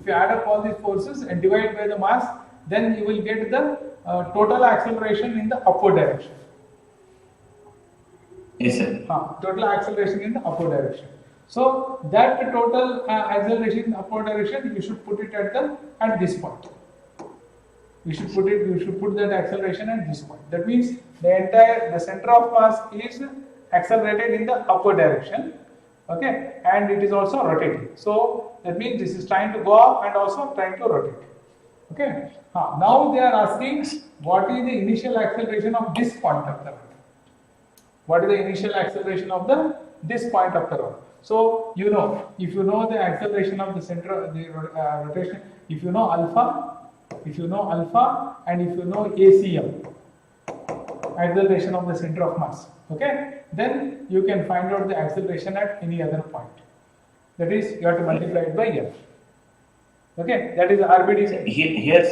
and divide by the mass, then you will get the total acceleration in the upward direction. Yes, sir. Total acceleration in the upward direction. So that total acceleration in the upward direction, you should put it at this point. You should put that acceleration at this point. That means the center of mass is accelerated in the upward direction. Okay, and it is also rotating. So that means this is trying to go up and also trying to rotate. Okay. Now they are asking what is the initial acceleration of this point of the rod. What is the initial acceleration of this point of the rod? So if you know the acceleration of the center, the rotation, if you know alpha, and if you know ACM, acceleration of the center of mass, okay, then you can find out the acceleration at any other point. That is, you have to multiply it by F. Okay, that is RBD. Here,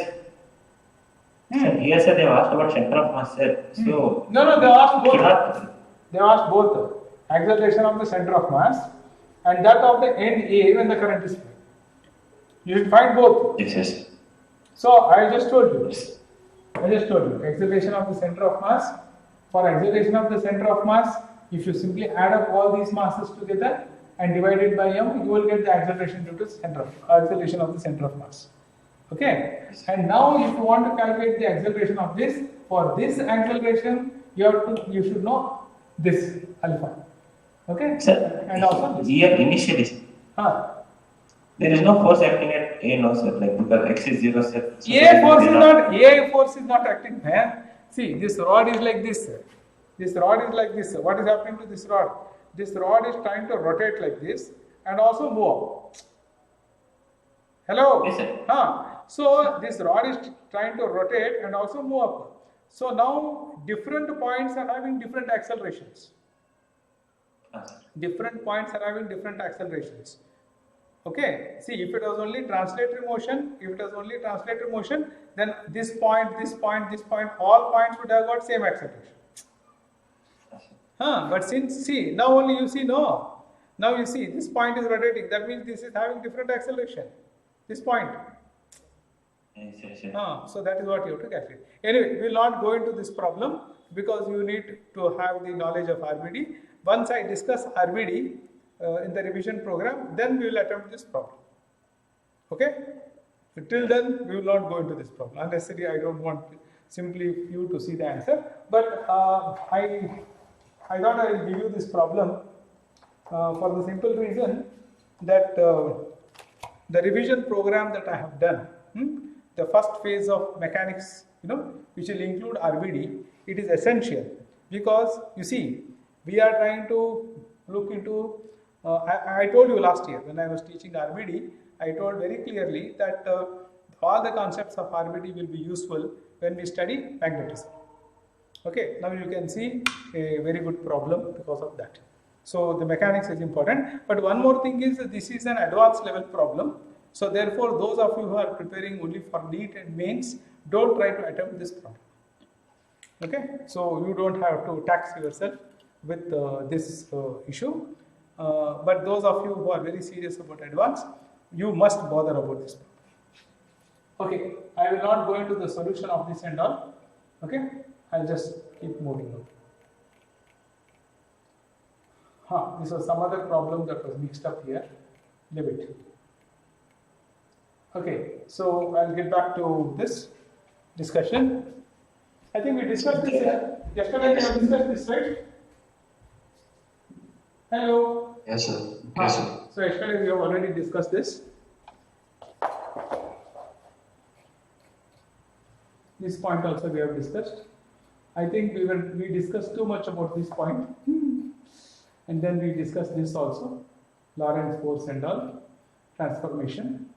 sir, they have asked about center of mass, sir. So no, they asked both. They asked both acceleration of the center of mass and that of the end A when the current is flowing. You should find both. Yes. So I just told you. Acceleration of the center of mass. For acceleration of the center of mass, if you simply add up all these masses together and divide it by m, you will get the acceleration due to acceleration of the center of mass. Okay. And now, if you want to calculate the acceleration of this, for this acceleration, you should know this alpha. Okay. Sir, and also this. Here initially, there is no force acting at A, no, sir. Like because x is 0, sir. So A force is not acting, man. See, this rod is like this. This rod is like this. What is happening to this rod? This rod is trying to rotate like this and also move up. Hello? Yes, sir. So this rod is trying to rotate and also move up. So now different points are having different accelerations. Different points are having different accelerations. Okay, see, if it was only translatory motion, then this point, all points would have got same acceleration. But since, see, now only you see, no. Now you see, this point is rotating, that means this is having different acceleration. This point. Yes. So that is what you have to calculate. Anyway, we will not go into this problem because you need to have the knowledge of RBD. Once I discuss RBD, in the revision program, then we will attempt this problem. Okay? So till then, we will not go into this problem. Unnecessarily, I don't want simply you to see the answer. But I thought I will give you this problem for the simple reason that the revision program that I have done, the first phase of mechanics, which will include RBD, it is essential because you see, we are trying to look into I told you last year when I was teaching RBD, I told very clearly that all the concepts of RBD will be useful when we study magnetism. Okay, now you can see a very good problem because of that. So the mechanics is important, but one more thing is that this is an advanced level problem. So therefore, those of you who are preparing only for NEET and mains, don't try to attempt this problem. Okay, so you don't have to tax yourself with this issue. But those of you who are very serious about advance, you must bother about this problem. Okay, I will not go into the solution of this and all. Okay, I'll just keep moving on. This was some other problem that was mixed up here. Leave it. Okay, so I'll get back to this discussion. I think we discussed this yesterday. We have discussed this, right? Hello. Yes, sir. So yesterday we have already discussed this. This point also we have discussed. I think we discussed too much about this point, and then we discussed this also, Lorentz force and all, transformation.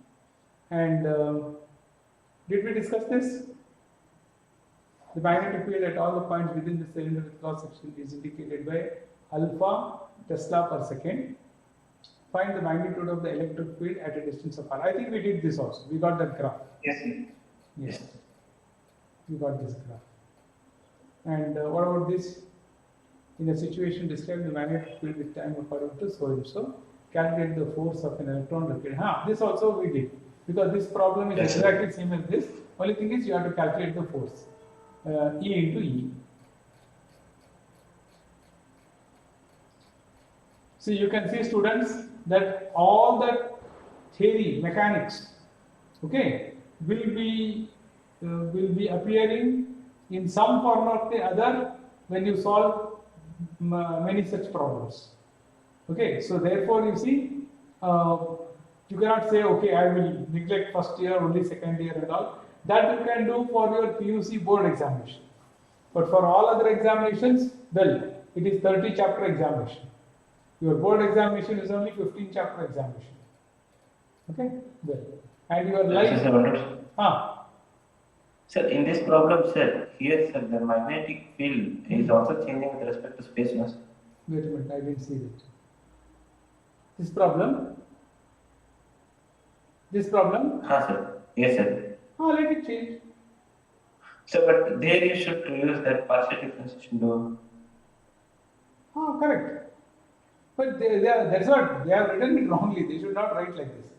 And did we discuss this? The magnetic field at all the points within the cylinder with cross section is indicated by alpha Tesla per second. Find the magnitude of the electric field at a distance of r. I think we did this also. We got that graph. Yes, sir. Yes. We got this graph. And what about this? In a situation, describe the magnetic field with time according to so and so. Calculate the force of an electron located. This also we did. Because this problem is exactly same as this. Only thing is you have to calculate the force. E into E. So you can see, students, that all the theory, mechanics, okay, will be appearing in some form or the other when you solve many such problems. Okay, so therefore you see, you cannot say, okay, I will neglect first year, only second year and all. That you can do for your PUC board examination. But for all other examinations, well, it is 30 chapter examination. Your board examination is only 15 chapter examination. Okay, well, and your life. Sir, in this problem, sir, here, sir, the magnetic field is also changing with respect to space mass. Wait a minute, I didn't see that. This problem. Sir. Yes, sir. Let it change. So, but there you should use that partial differentiation to. Correct. But that's what they have written it wrongly. They should not write like this.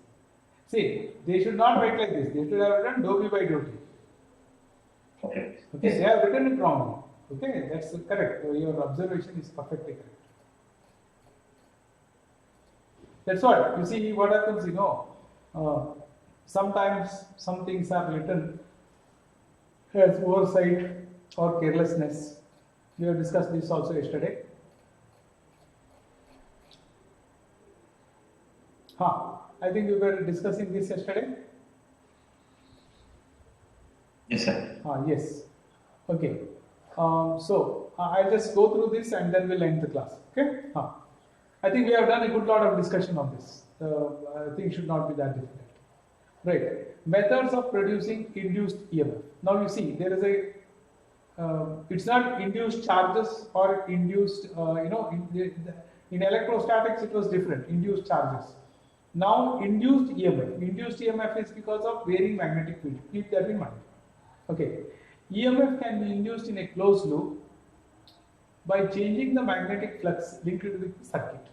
See, they should not write like this. They should have written dou B by dou T. Okay. Okay, they have written it wrongly. Okay, that's correct. Your observation is perfectly correct. That's what you see. What happens, sometimes some things are written as oversight or carelessness. We have discussed this also yesterday. I think we were discussing this yesterday. Yes, sir. Yes. Okay. So I'll just go through this and then we'll end the class. Okay. I think we have done a good lot of discussion on this. I think it should not be that difficult. Right. Methods of producing induced EMF. Now you see there is it's not induced charges or induced, in electrostatics it was different, induced charges. Now induced EMF is because of varying magnetic field. Keep that in mind. Okay. EMF can be induced in a closed loop by changing the magnetic flux linked with the circuit.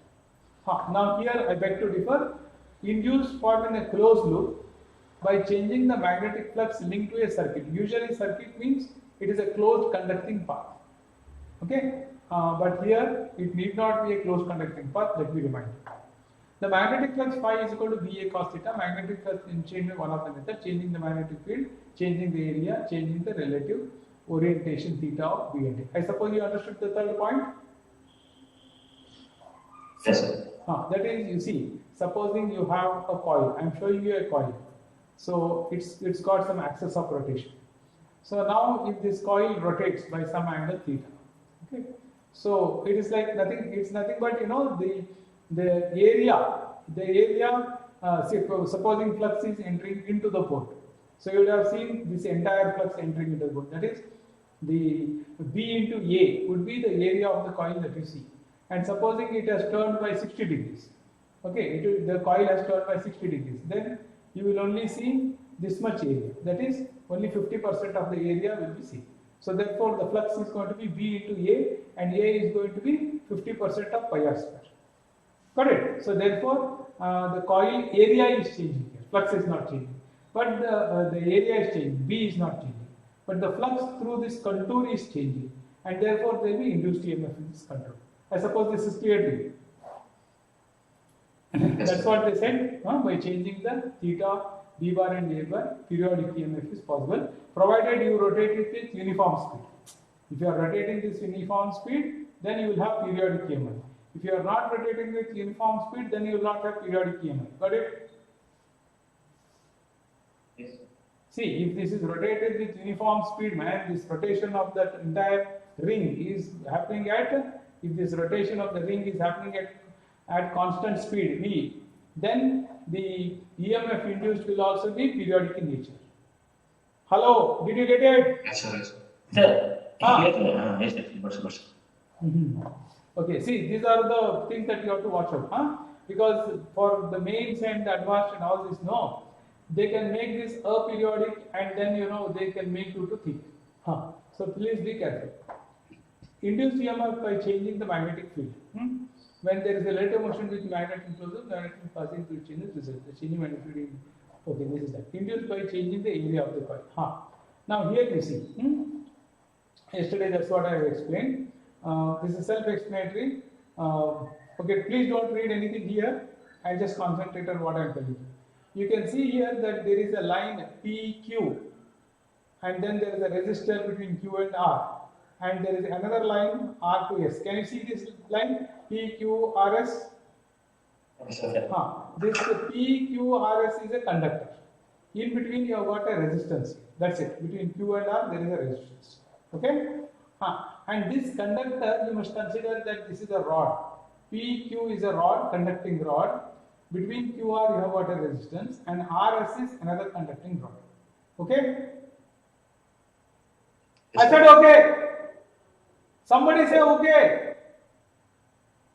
Now here I beg to differ. Induced formed in a closed loop by changing the magnetic flux linked to a circuit. Usually circuit means it is a closed conducting path. Okay, but here it need not be a closed conducting path. Let me remind you. The magnetic flux phi is equal to VA cos theta. Magnetic flux in change by one of the method, changing the magnetic field, changing the area, changing the relative orientation theta of B and A. I suppose you understood the third point. Yes, sir. That is, you see, supposing you have a coil. I am showing you a coil. So it's got some axis of rotation. So now if this coil rotates by some angle theta, okay. So it is like nothing. It's nothing but the area. Supposing flux is entering into the port. So you would have seen this entire flux entering into the port. That is, the B into A would be the area of the coil that you see. And supposing it has turned by 60 degrees. Okay, the coil has turned by 60 degrees. Then you will only see this much area. That is, only 50% of the area will be seen. So therefore, the flux is going to be B into A, and A is going to be 50% of pi r square. Got it? So therefore, the coil area is changing here. Flux is not changing, but the area is changing. B is not changing, but the flux through this contour is changing, and therefore there will be induced EMF in this contour. I suppose this is clear to you. That's what they said. By changing the theta, B bar and A bar, periodic EMF is possible, provided you rotate it with uniform speed. If you are rotating this uniform speed, then you will have periodic EMF. If you are not rotating with uniform speed, then you will not have periodic EMF. Got it? Yes. See, if this is rotated with uniform speed, this rotation of that entire ring is happening if this rotation of the ring is happening at constant speed V, then the EMF induced will also be periodic in nature. Hello, did you get it? Yes, sir. Sir, Ah. here, yes, yes, but. Okay, see, these are the things that you have to watch out, huh? Because for the mains and the advanced and all this, no, they can make this aperiodic and then they can make you to thick. Huh? So please be careful. Induced EMF by changing the magnetic field. When there is a lateral motion with magnet impulses, magnetic field passing through changes result. The changing magnetic field. Okay, this is that. Induced by changing the area of the coil. Now here you see. Yesterday that's what I have explained. This is self-explanatory. Okay, please don't read anything here. I just concentrate on what I am telling you. You can see here that there is a line PQ, and then there is a resistor between Q and R, and there is another line R to S. Can you see this line PQRS? Yes, sir. This PQRS is a conductor. In between you have got a resistance. That's it. Between Q and R there is a resistance. Okay? And this conductor, you must consider that this is a rod. PQ is a rod, conducting rod. Between QR you have got a resistance, and RS is another conducting rod. Okay? I said okay. Somebody say okay.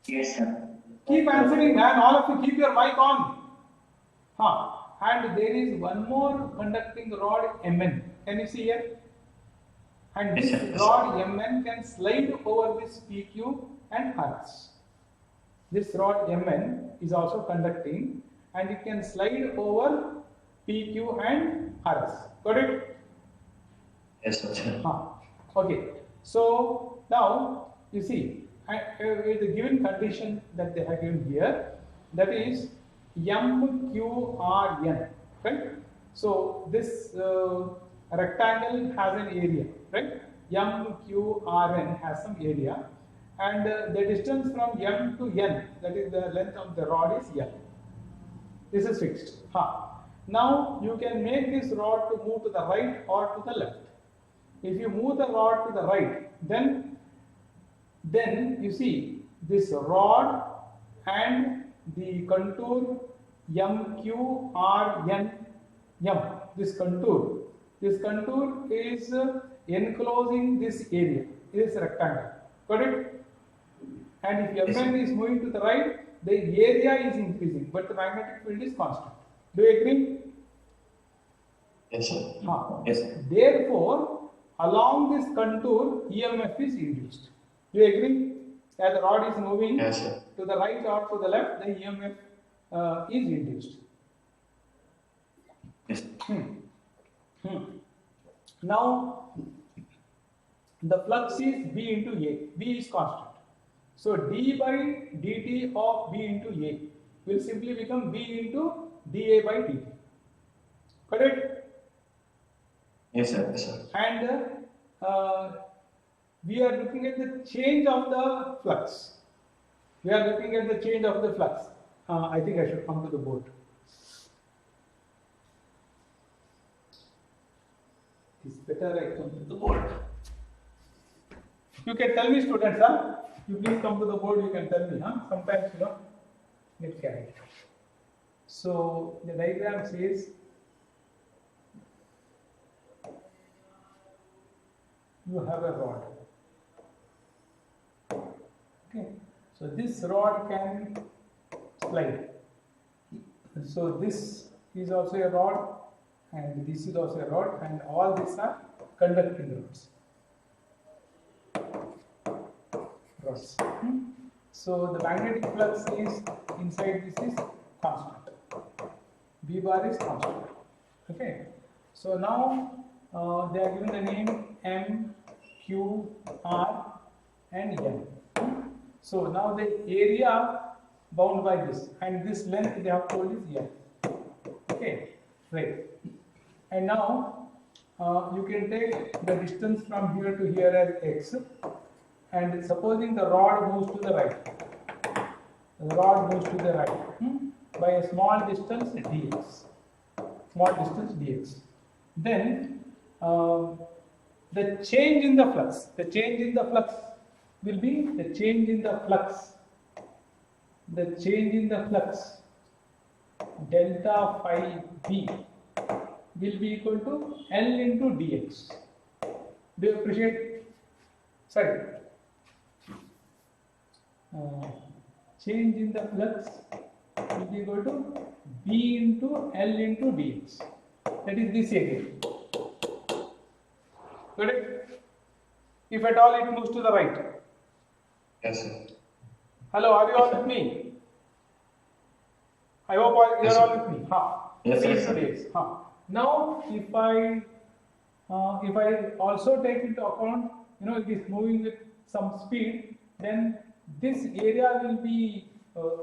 Yes, sir. Keep answering, man. All of you keep your mic on. And there is one more conducting rod Mn. Can you see here? And this rod Mn can slide over this PQ and RS. This rod Mn is also conducting, and it can slide over PQ and RS. Got it? Yes, sir. Okay. So now you see, with the given condition that they have given here, that is MQRN, right? So this rectangle has an area, right? MQRN has some area, and the distance from M to N, that is the length of the rod, is L. This is fixed. Now you can make this rod to move to the right or to the left. If you move the rod to the right, then you see this rod and the contour MQRN, this contour is enclosing this area, this rectangle. Got it? And if Mn is moving to the right, the area is increasing, but the magnetic field is constant. Do you agree? Yes, sir. Yes, sir. Therefore, along this contour, EMF is induced. Do you agree? As the rod is moving Yes, to the right or to the left, the EMF is induced. yes. Now, the flux is B into A. B is constant. So, d by dt of B into A will simply become B into dA by dt. Correct? Yes, sir. Yes, sir. And we are looking at the change of the flux. I think I should come to the board. It's better I come to the board. You can tell me, students, you please come to the board, you can tell me, sometimes, get carried. So, the diagram says, you have a rod. Okay, so this rod can slide. So this is also a rod, and this is also a rod, and all these are conducting rods. So the magnetic flux is inside this is constant. B bar is constant. Okay. So now they are given the name M, Q, R, and N. So now the area bound by this, and this length they have told is L. Okay, right. And now you can take the distance from here to here as x, and supposing the rod moves to the right, by a small distance dx, then the change in the flux will be the change in the flux delta phi b will be equal to L into dx. Do you appreciate? Sorry. Change in the flux will be equal to B into L into dx. That is this area. Got it? If at all it moves to the right. Yes, sir. Hello, are you all with me? I hope you Yes, are sir. all with me. Huh. Yes, B yes, into sir. dx. Huh. Now, if I also take into account, it is moving with some speed, then this area will be,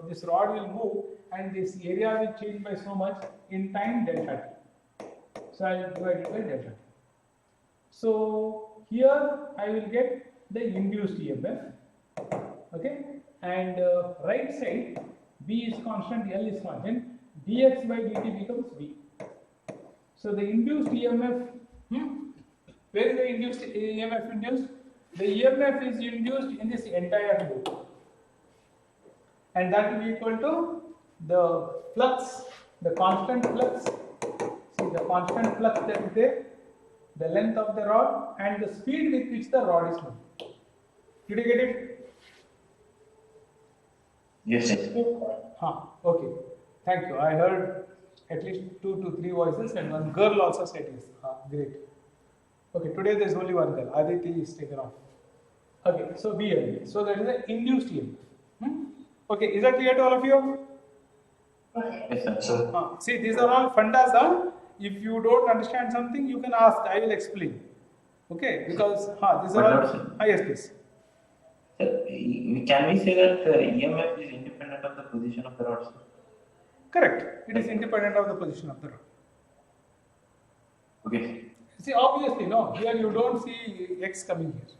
this rod will move and this area will change by so much in time delta t. So I will divide it by delta t. So here I will get the induced EMF, okay, and right side B is constant, L is constant, dx by dt becomes V. So the induced EMF, where is the induced EMF induced? The EMF is induced in this entire loop, and that will be equal to the flux, the constant flux. See the constant flux that is there, the length of the rod, and the speed with which the rod is moving. Did you get it? Yes, yes. Okay. Thank you. I heard at least 2 to 3 voices, and one girl also said yes. Great. Okay, today there is only one girl. Aditi is taken off. Okay, so BL. So that is the induced EMF. Okay, is that clear to all of you? Yes, sir. Sir. See, these are all fundas. If you don't understand something, you can ask. I will explain. Okay, because these are But all. not, sir. Yes, please. Sir, can we say that EMF is independent of the position of the rod, sir? Correct. It is independent of the position of the rod. Okay. See, obviously, no. Here you don't see X coming here.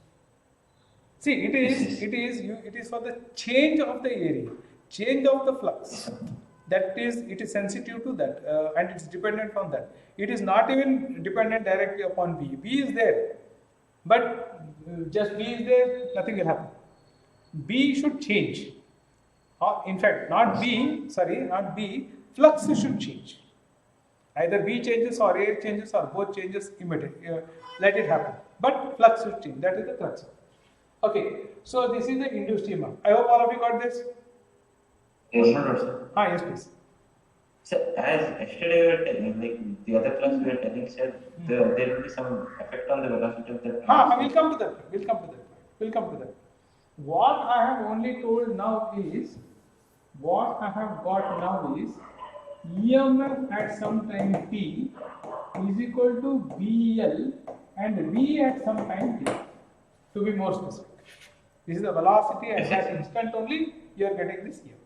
See, it is for the change of the area, change of the flux. It is sensitive to that, and it's dependent on that. It is not even dependent directly upon B. B is there, but just B is there, nothing will happen. B should change. In fact, not B. Flux should change. Either B changes or A changes or both changes immediately. Let it happen. But flux should change. That is the crux. Okay. So this is the induced EMF. I hope all of you got this. Yes, Not, sir. Yes, please. Sir, as yesterday we were telling, like the other class we were telling, sir, there will be some effect on the velocity of the We'll come to that. We'll come to that. What I have only told now is, what I have got now is, EMF at some time t is equal to BL and V at some time t. To be more specific, this is the velocity at that instant only. You are getting this here.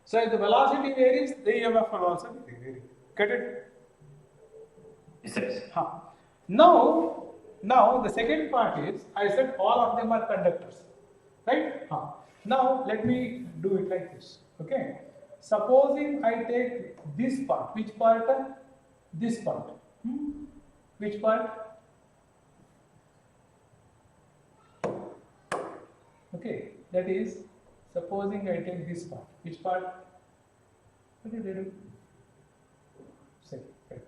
So if the velocity varies, the EMF will also vary. Get it? Yes, sir. Now the second part is, I said all of them are conductors, right? Now let me do it like this. Okay. Supposing I take this part. Which part? This part. Which part? Okay. That is, supposing I take this part. Which part? What did I do? Say, right.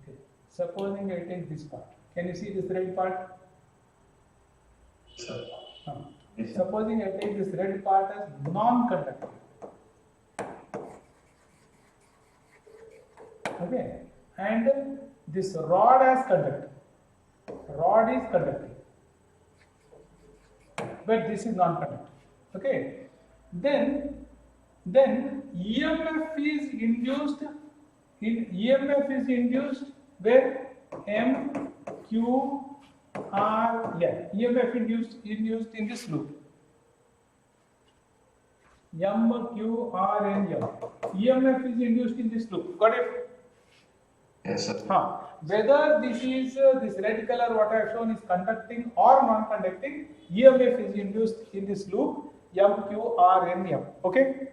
Okay. Supposing I take this part. Can you see this red part? sir. Yes, sir. Supposing I take this red part as non-conducting. Okay. And this rod as conducting. Rod is conducting. But this is non-conducting. Okay. Then EMF is induced where M, Q, R, EMF induced in this loop. M, Q, R, and M. EMF is induced in this loop. Got it? Yes, sir. Whether this is this red color what I have shown is conducting or non-conducting, EMF is induced in this loop M, Q, R, and M. Okay?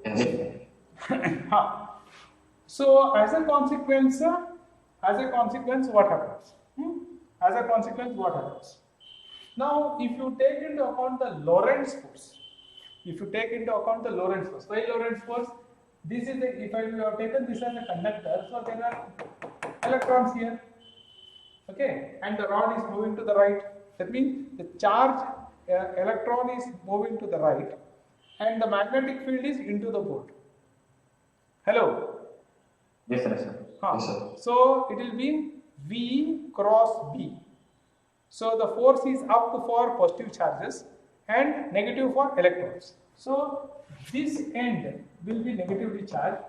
Yes, sir. So as a consequence, what happens? As a consequence, what happens? Now, if you take into account the Lorentz force, why Lorentz force? This is if I have taken this as a conductor, so there are electrons here. Okay, and the rod is moving to the right. That means the charge electron is moving to the right, and the magnetic field is into the board. Hello. Yes, sir. Yes, sir. So it will be V cross B. So the force is up for positive charges and negative for electrons. So this end will be negatively charged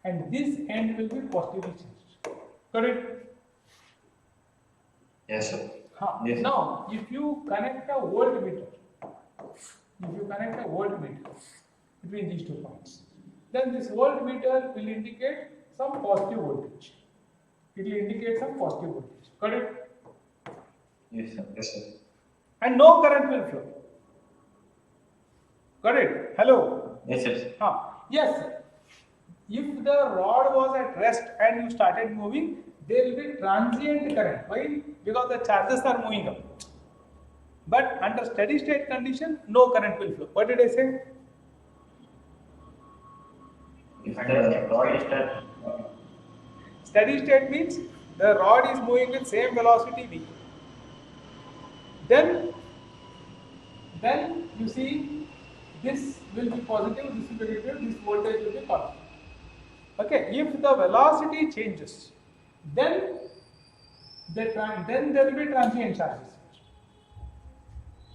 and this end will be positively charged. Got it? Yes, sir. Yes. Now, if you connect a voltmeter, between these 2 points, then this voltmeter will indicate some positive voltage. It will indicate some positive voltage. Got it? Yes, sir. Yes, sir. And no current will flow. Got it? Hello? Yes, sir. Yes. If the rod was at rest and you started moving, there will be transient current. Why? Because the charges are moving up. But under steady state condition, no current will flow. What did I say? If the rod is at Steady state means the rod is moving with same velocity v. Then you see this will be positive, this will be negative, this voltage will be positive. Okay, if the velocity changes, then there will be transient charges.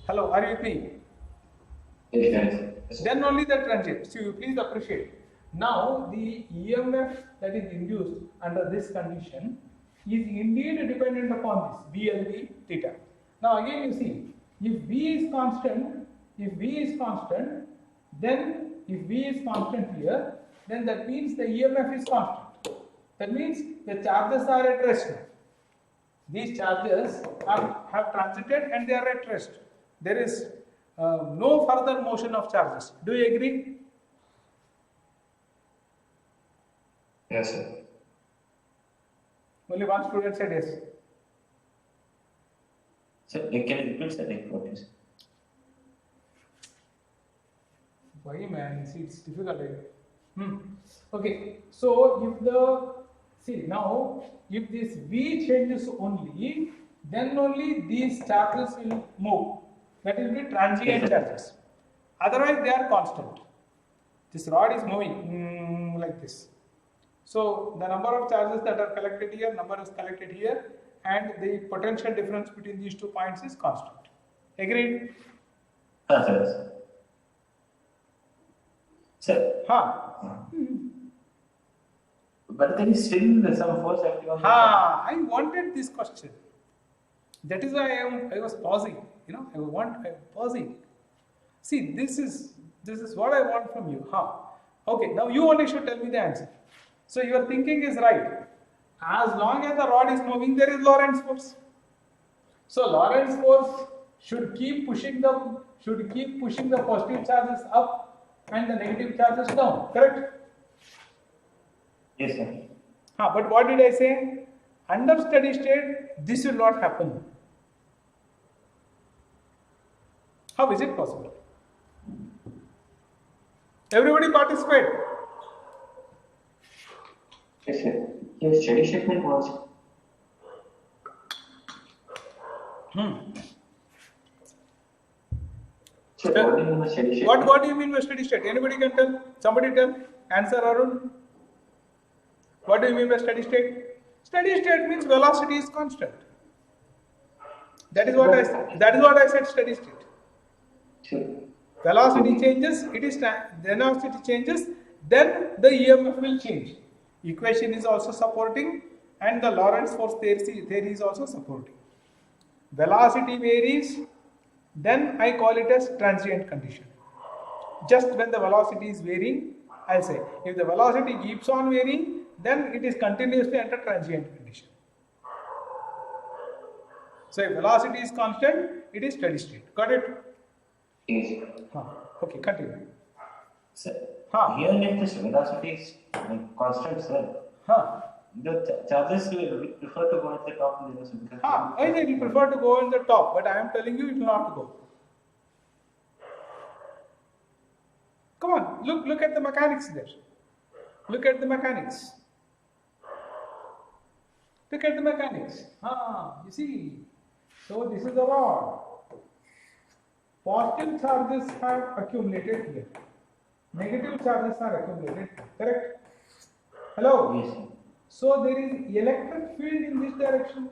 Hello, are you with me? Yes, sir. Then only the transient. So you please appreciate. Now the EMF that is induced under this condition is indeed dependent upon this VLV theta. Now again you see, if V is constant, then if V is constant here, then that means the EMF is constant. That means the charges are at rest now. These charges have transited and they are at rest. There is no further motion of charges. Do you agree? Yes, sir. Only one student said yes. So, can you repeat that? What is? Why, man? See, it's difficult. Okay, so if this V changes only, then only these charges will move. That will be transient charges. Otherwise, they are constant. This rod is moving like this. So the number of charges that are collected here, number is collected here, and the potential difference between these 2 points is constant. Agreed? Sir. Sir. But there is still some force acting on the I wanted this question. That is why I was pausing. I'm pausing. See, this is what I want from you. Okay, now you only should tell me the answer. So your thinking is right. As long as the rod is moving, there is Lorentz force. So Lorentz force should keep pushing the positive charges up and the negative charges down. Correct? Yes, sir. But what did I say? Under steady state, this will not happen. How is it possible? Everybody participate. Yes, sir. Your steady statement was. So, what do you mean by steady state? What do you mean by steady state? Anybody can tell? Somebody tell. Answer, Arun. What do you mean by steady state? Steady state means velocity is constant. That is what I said. Steady state. Sure. Velocity changes. Velocity changes. Then the EMF will change. Equation is also supporting, and the Lorentz force theory is also supporting. Velocity varies, then I call it as transient condition. Just when the velocity is varying, I'll say if the velocity keeps on varying, then it is continuously under transient condition. So if velocity is constant, it is steady state. Got it? Yes. Okay, continue. Sir, here if this velocity is constant, sir, the charges will prefer to go at the top of the universe because I think you prefer to go on the top, but I am telling you it will not go. Come on, look at the mechanics there. Look at the mechanics. Look at the mechanics. You see. So this is the rod. Positive charges have accumulated here. Negative charges are accumulated. Correct? Hello? Yes, sir. So there is electric field in this direction.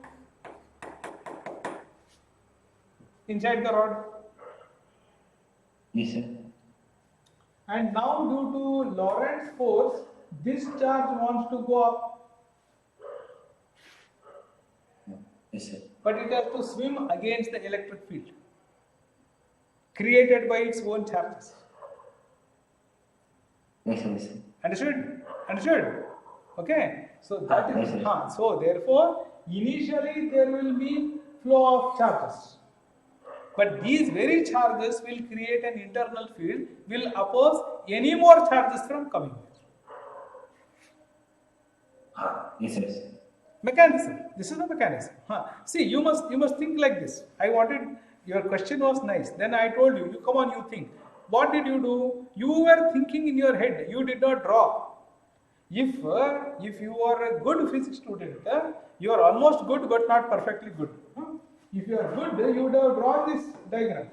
Inside the rod. Yes, sir. And now due to Lorentz force, this charge wants to go up. Yes, sir. But it has to swim against the electric field created by its own charges. Yes, sir. Yes, sir. Understood? Understood? Okay. So that is so therefore initially there will be flow of charges. But these very charges will create an internal field, will oppose any more charges from coming here. Yes, sir. Yes, sir. Mechanism. This is the mechanism. See, you must think like this. I wanted, your question was nice. Then I told you, come on, you think. What did you do? You were thinking in your head. You did not draw. If you are a good physics student, you are almost good but not perfectly good. If you are good, you would have drawn this diagram.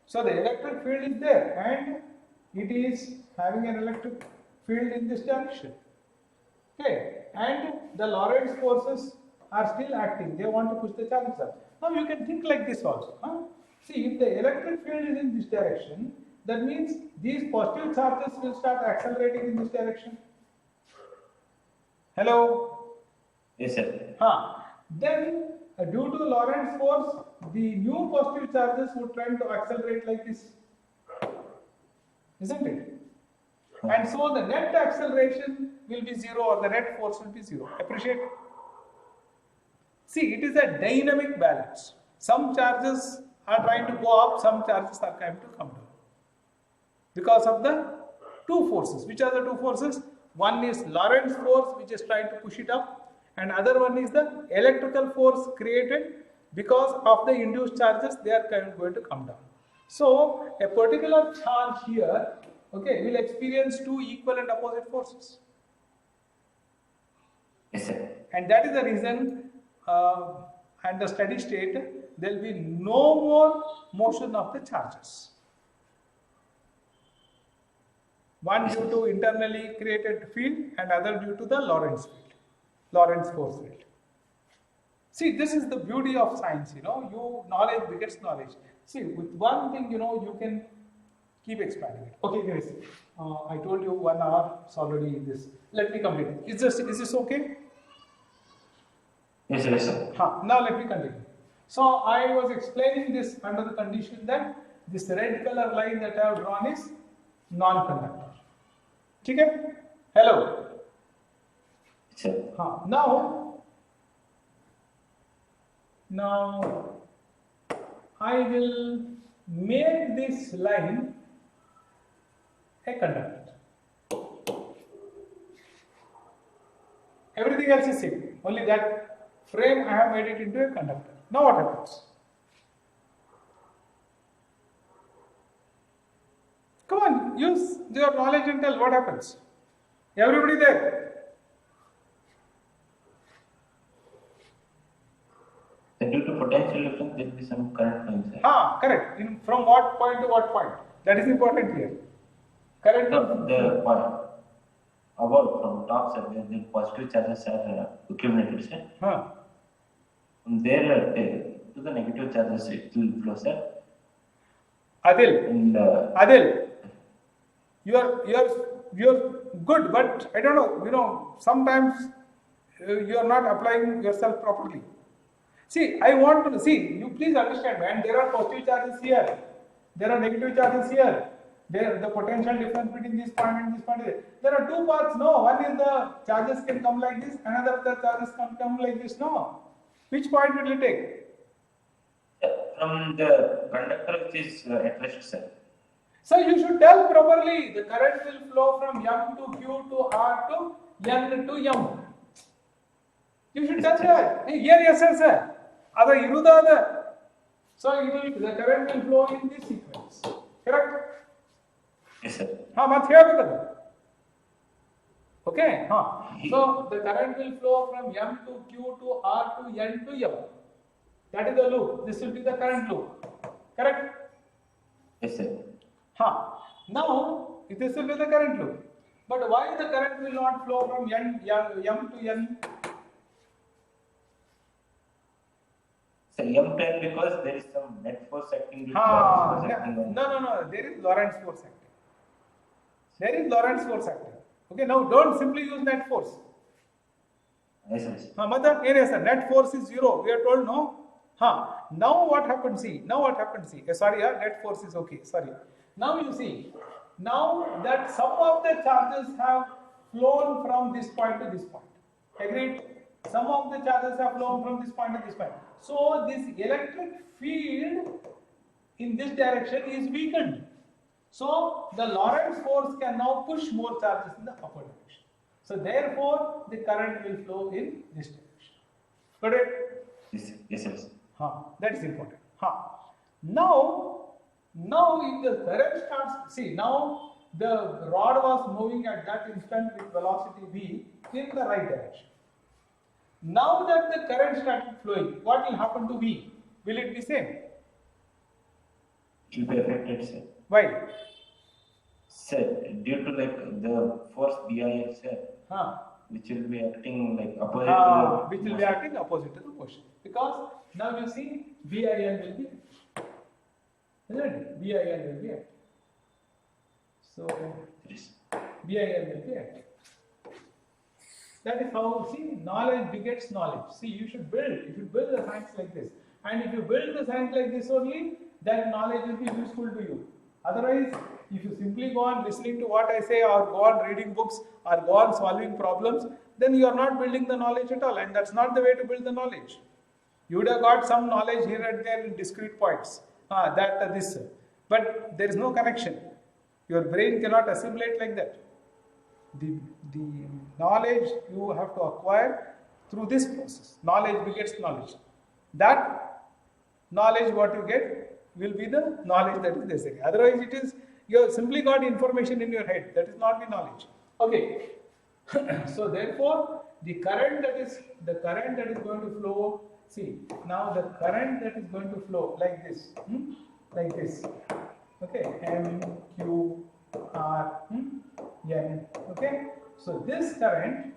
So the electric field is there and it is having an electric field in this direction. Okay, and the Lorentz forces are still acting. They want to push the charges up. Now you can think like this also. See, if the electric field is in this direction, that means these positive charges will start accelerating in this direction. Hello? Yes, sir. Then due to Lorentz force, the new positive charges would try to accelerate like this. Isn't it? And so the net acceleration will be 0 or the net force will be 0. Appreciate? See, it is a dynamic balance. Some charges are trying to go up, some charges are trying to come down. Because of the two forces. Which are the two forces? One is Lorentz force, which is trying to push it up, and other one is the electrical force created because of the induced charges. They are going to come down. So a particular charge here, okay, will experience two equal and opposite forces. Yes, sir. And that is the reason at the steady state there will be no more motion of the charges. One due to internally created field and other due to the Lorentz field, Lorentz force field. See, this is the beauty of science, knowledge begets knowledge. See, with one thing, you can keep expanding it. Okay, guys, I told you 1 hour is already this. Let me complete it. Is this okay? Yes, sir. Yes, sir. Now let me continue. So I was explaining this under the condition that this red color line that I have drawn is non-conductor. Okay? Hello. Yes, sir. Now I will make this line a conductor. Everything else is same. Only that frame I have made it into a conductor. Now what happens? Come on, use your knowledge and tell what happens. Everybody there? Due to potential difference, there will be some current flowing. Correct. From what point to what point? That is important here. Current. The point above from top side where the positive charges are accumulated, sir. From there to the negative charges it will flow, sir. Adil. And Adil, you are good, but I don't know. Sometimes you are not applying yourself properly. See, I want to see you. Please understand, man. There are positive charges here. There are negative charges here. There, the potential difference between this point and this point is there. There are two parts. No, one is the charges can come like this. Another the charges can come like this. No. Which point will you take? from the conductor which is at rest, sir. So you should tell properly. The current will flow from M to Q to R to N to M. You should tell that. Yes, sir. Ada irudada. So the current will flow in this sequence. Correct? Yes, sir. ಮತ್ತೆ ಹೇಳ್ಬೇಕದು Okay? So the current will flow from M to Q to R to N to M. That is the loop. This will be the current loop. Correct? Yes, sir. Now, this will be the current loop. But why the current will not flow from M to N? So M10 because there is some net force acting due to Lorentz force acting on. No. There is Lorentz force acting. There is Lorentz force acting. Okay, now don't simply use net force. Yes, sir. Net force is 0. We are told no. Now what happens? See. Net force is okay. Sorry. Now you see. Now that some of the charges have flown from this point to this point. Agreed? Some of the charges have flown from this point to this point. So this electric field in this direction is weakened. So the Lorentz force can now push more charges in the upper direction. So therefore the current will flow in this direction. Got it? Yes, sir. That is important. Now if the current starts, see, now the rod was moving at that instant with velocity v in the right direction. Now that the current started flowing, what will happen to v? Will it be same? It will be affected, sir. Why? Sir, due to like the force BIL, sir, which will be acting like opposite to the which will be acting opposite to the motion. Because now you see BIL will be, isn't it? BIL will be acting. So BIL will be acting. That is how, see, knowledge begets knowledge. See, you should build the science like this. And if you build the science like this only, then knowledge will be useful to you. Otherwise, if you simply go on listening to what I say or go on reading books or go on solving problems, then you are not building the knowledge at all. And that's not the way to build the knowledge. You would have got some knowledge here and there in discrete points. This. But there is no connection. Your brain cannot assimilate like that. The knowledge you have to acquire through this process. Knowledge begets knowledge. That knowledge what you get will be the knowledge that is necessary. Otherwise it is, you have simply got information in your head. That is not the knowledge. Okay. So therefore the current that is going to flow, see, now the current that is going to flow like this. Okay, M, Q, R, N. Okay, so this current,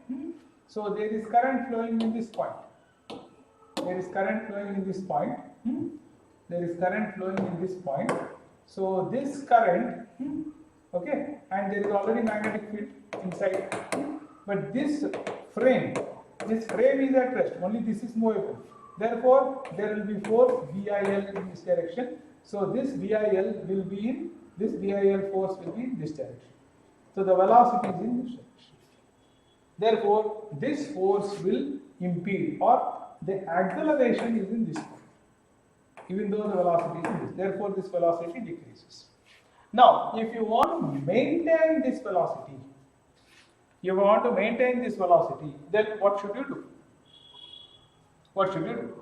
so there is current flowing in this point. There is current flowing in this point. There is current flowing in this point. So this current, okay, and there is already magnetic field inside. But this frame is at rest. Only this is movable. Therefore, there will be force BIL in this direction. So this BIL will be in, this BIL force will be in this direction. So the velocity is in this direction. Therefore, this force will impede, or the acceleration is in this point, even though the velocity is in this. Therefore, this velocity decreases. Now, if you want to maintain this velocity, then what should you do? What should you do?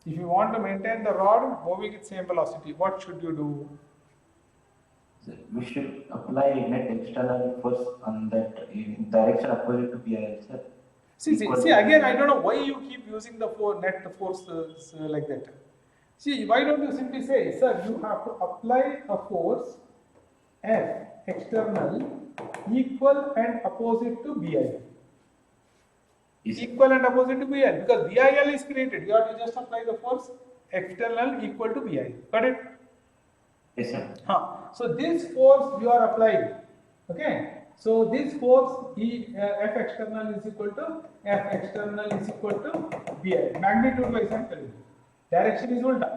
If you want to maintain the rod moving at same velocity, what should you do? We should apply net external force on that in direction opposite to BIL, sir. See, again, I don't know why you keep using the net force like that. See, why don't you simply say, sir, you have to apply a force F external equal and opposite to BIL. Equal and opposite to BIL, because BIL is created. You have to just apply the force external equal to BIL. Got it? Yes, sir. So this force you are applying. Okay. So this force F external is equal to BIL. Magnitude wise I am telling you. Direction is ulta.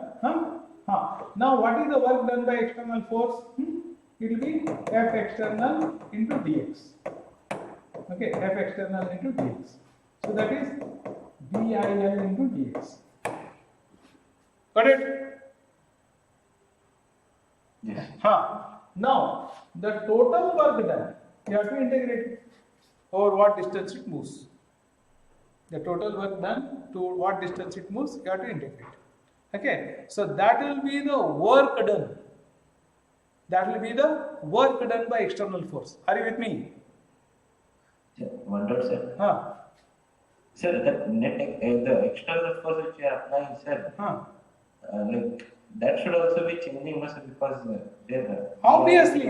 Now what is the work done by external force? It will be F external into dx. Okay, F external into dx. So that is BIL into dx. Got it? Yes. Now the total work done, you have to integrate it over what distance it moves. The total work done to what distance it moves, you have to integrate. Okay, so that will be the work done. That will be the work done by external force. Are you with me? Wonder, sir. Huh. Sir, the the external force which you are applying, sir, like that should also be changing, sir, because there. Obviously.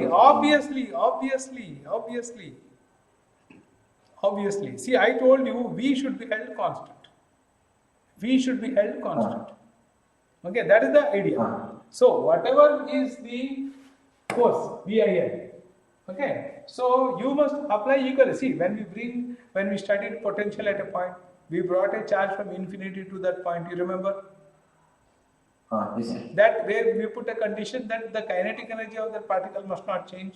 See, I told you V should be held constant. V should be held constant. Okay, that is the idea. So whatever is the force, VIL. Okay, so you must apply equally. See, when we studied potential at a point, we brought a charge from infinity to that point. You remember? Yes, That where we put a condition that the kinetic energy of that particle must not change,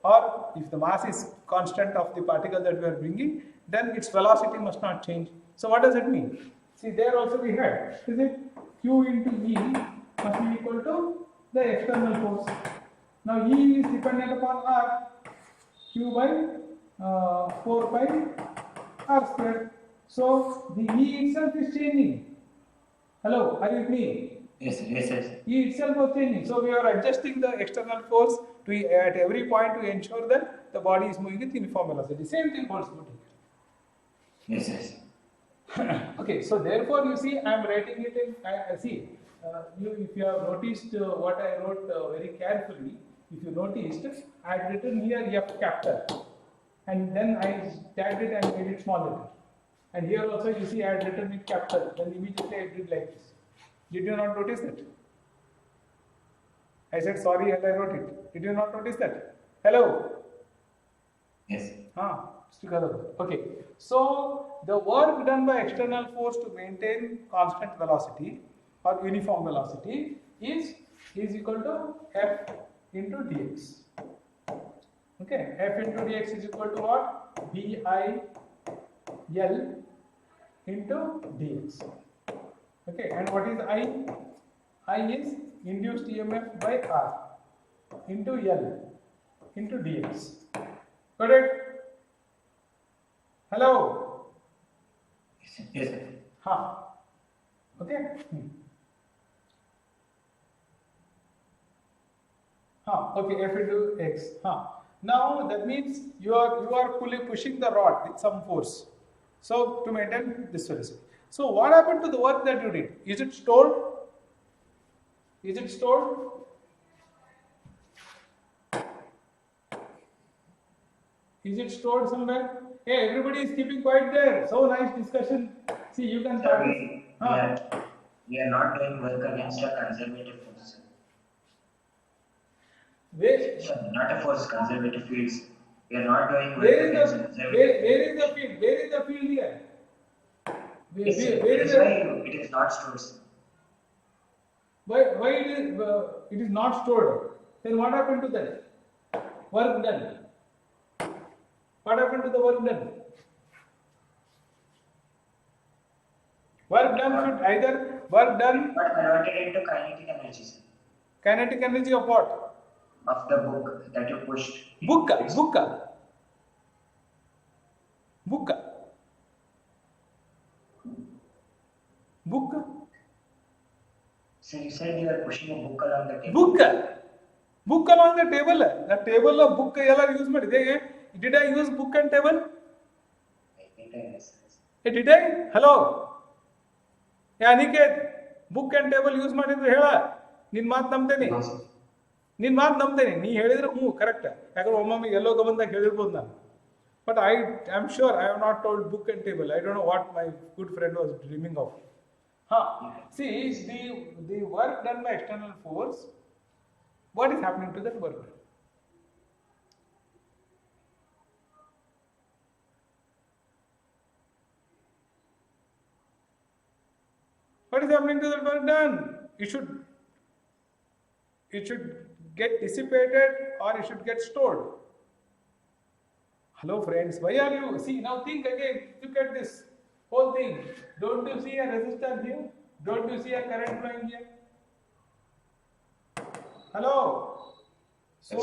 or if the mass is constant of the particle that we are bringing, then its velocity must not change. So what does it mean? See, there also we had, is it Q into E must be equal to the external force. Now E is dependent upon R, Q by 4 pi R square. So the E itself is changing. Hello, are you with me? Yes. E itself was changing. So we are adjusting the external force at every point to ensure that the body is moving with uniform velocity. Same thing holds good here. Yes. Okay, so therefore you see I am writing it in, if you have noticed what I wrote very carefully, if you noticed, I had written here F capital and then I tagged it and made it small letter. And here also you see I had written it capital, then immediately I did like this. Did you not notice that? I said sorry and I wrote it. Did you not notice that? Hello? Yes. Okay. So the work done by external force to maintain constant velocity or uniform velocity is equal to F into dx. Okay, F into dx is equal to what? BIL into dx. Okay, and what is I? I is induced EMF by R into L into dx. Got it? Hello? Yes. Okay? Okay, F into X. Now that means you are pushing the rod with some force. So to maintain this velocity. So what happened to the work that you did? Is it stored? Is it stored? Is it stored somewhere? Hey, everybody is keeping quiet there. So nice discussion. See, you can start. We are not doing work against a conservative force. Not a force, conservative fields. We are not doing work against conservative. Where is the field? Where is the field here? Why it is not stored? Why it is not stored? Then what happened to that? Work done. What happened to the work done? Work done should either work done. But converted into kinetic energy. Kinetic energy of what? Of the book that you pushed. Book. So you said you are pushing a book along the table. Book along the table. The table of book use ಮಾಡಿದೆ. Did I use book and table? Did I? Hello? Aniket, book and table use ಮಾಡಿದ್ರೆ ಹೇಳ. ನಿನ್ನ ಮಾತು ನಂಬ್ತೇನೆ. ನೀ ಹೇಳಿದ್ರೆ correct. ಯಾಕಂದ್ರೆ ಒಮ್ಮೊಮ್ಮೆ ಎಲ್ಲೋ ಗಮನದಾಗ ಹೇಳಿರ್ಬೋದು ನಾನು. But I am sure I have not told book and table. I don't know what my good friend was dreaming of. See, the work done by external force, what is happening to that work? What is happening to that work done? It should get dissipated or it should get stored. Hello friends, why are you? See, now think again, look at this whole thing. Don't you see a resistor here? Don't you see a current flowing here? Hello? So,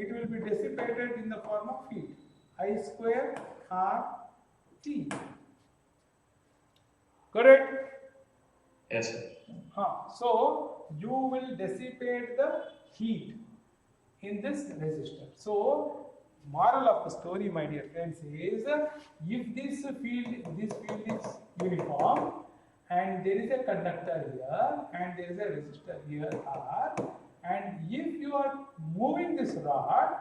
it will be dissipated in the form of heat. I square R T. Correct? Yes, sir. So, you will dissipate the heat in this resistor. So, moral of the story, my dear friends, is if this field is uniform and there is a conductor here and there is a resistor here R, and if you are moving this rod,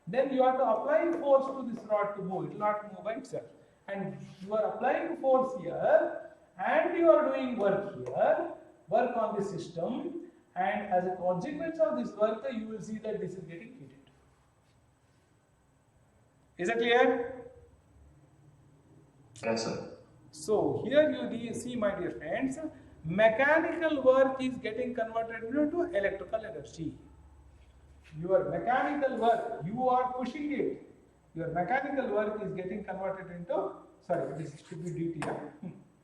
then you have to apply force to this rod to move. It will not move by itself. And you are applying force here and you are doing work here, work on the system, and as a consequence of this work, you will see that this is getting heated. Is it clear? Yes, sir. So here you see, my dear friends, mechanical work is getting converted into electrical energy. Your mechanical work, you are pushing it. Your mechanical work is getting converted into, sorry, this should be dt.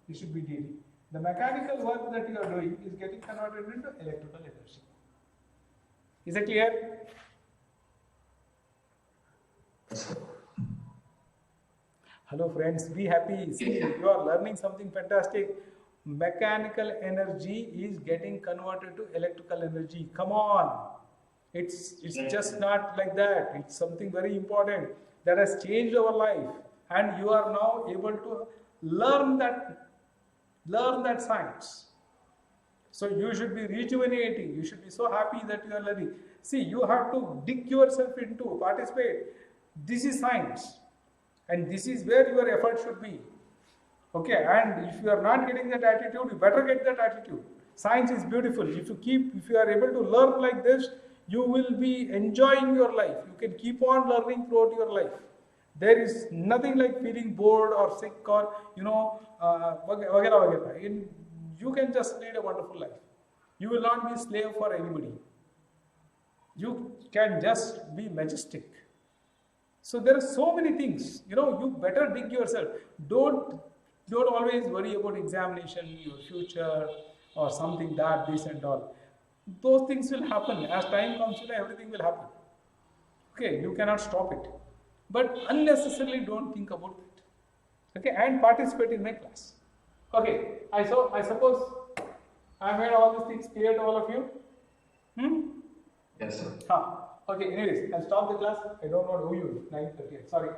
This should be dt. The mechanical work that you are doing is getting converted into electrical energy. Is it clear? Yes, sir. Hello friends, be happy. See, you are learning something fantastic. Mechanical energy is getting converted to electrical energy. Come on. It's just not like that. It's something very important that has changed our life. And you are now able to learn that science. So you should be rejuvenating. You should be so happy that you are learning. See, you have to dig yourself into, participate. This is science. And this is where your effort should be. Okay, and if you are not getting that attitude, you better get that attitude. Science is beautiful. If you are able to learn like this, you will be enjoying your life. You can keep on learning throughout your life. There is nothing like feeling bored or sick or, wagera. You can just lead a wonderful life. You will not be a slave for anybody. You can just be majestic. So there are so many things, you better dig yourself. Don't always worry about examination, your future or something this and all. Those things will happen. As time comes, everything will happen. Okay, you cannot stop it. But unnecessarily don't think about it. Okay, and participate in my class. Okay, I suppose I made all these things clear to all of you. Yes, sir. Okay, anyways, I'll stop the class. I don't know who you 9:30. Sorry.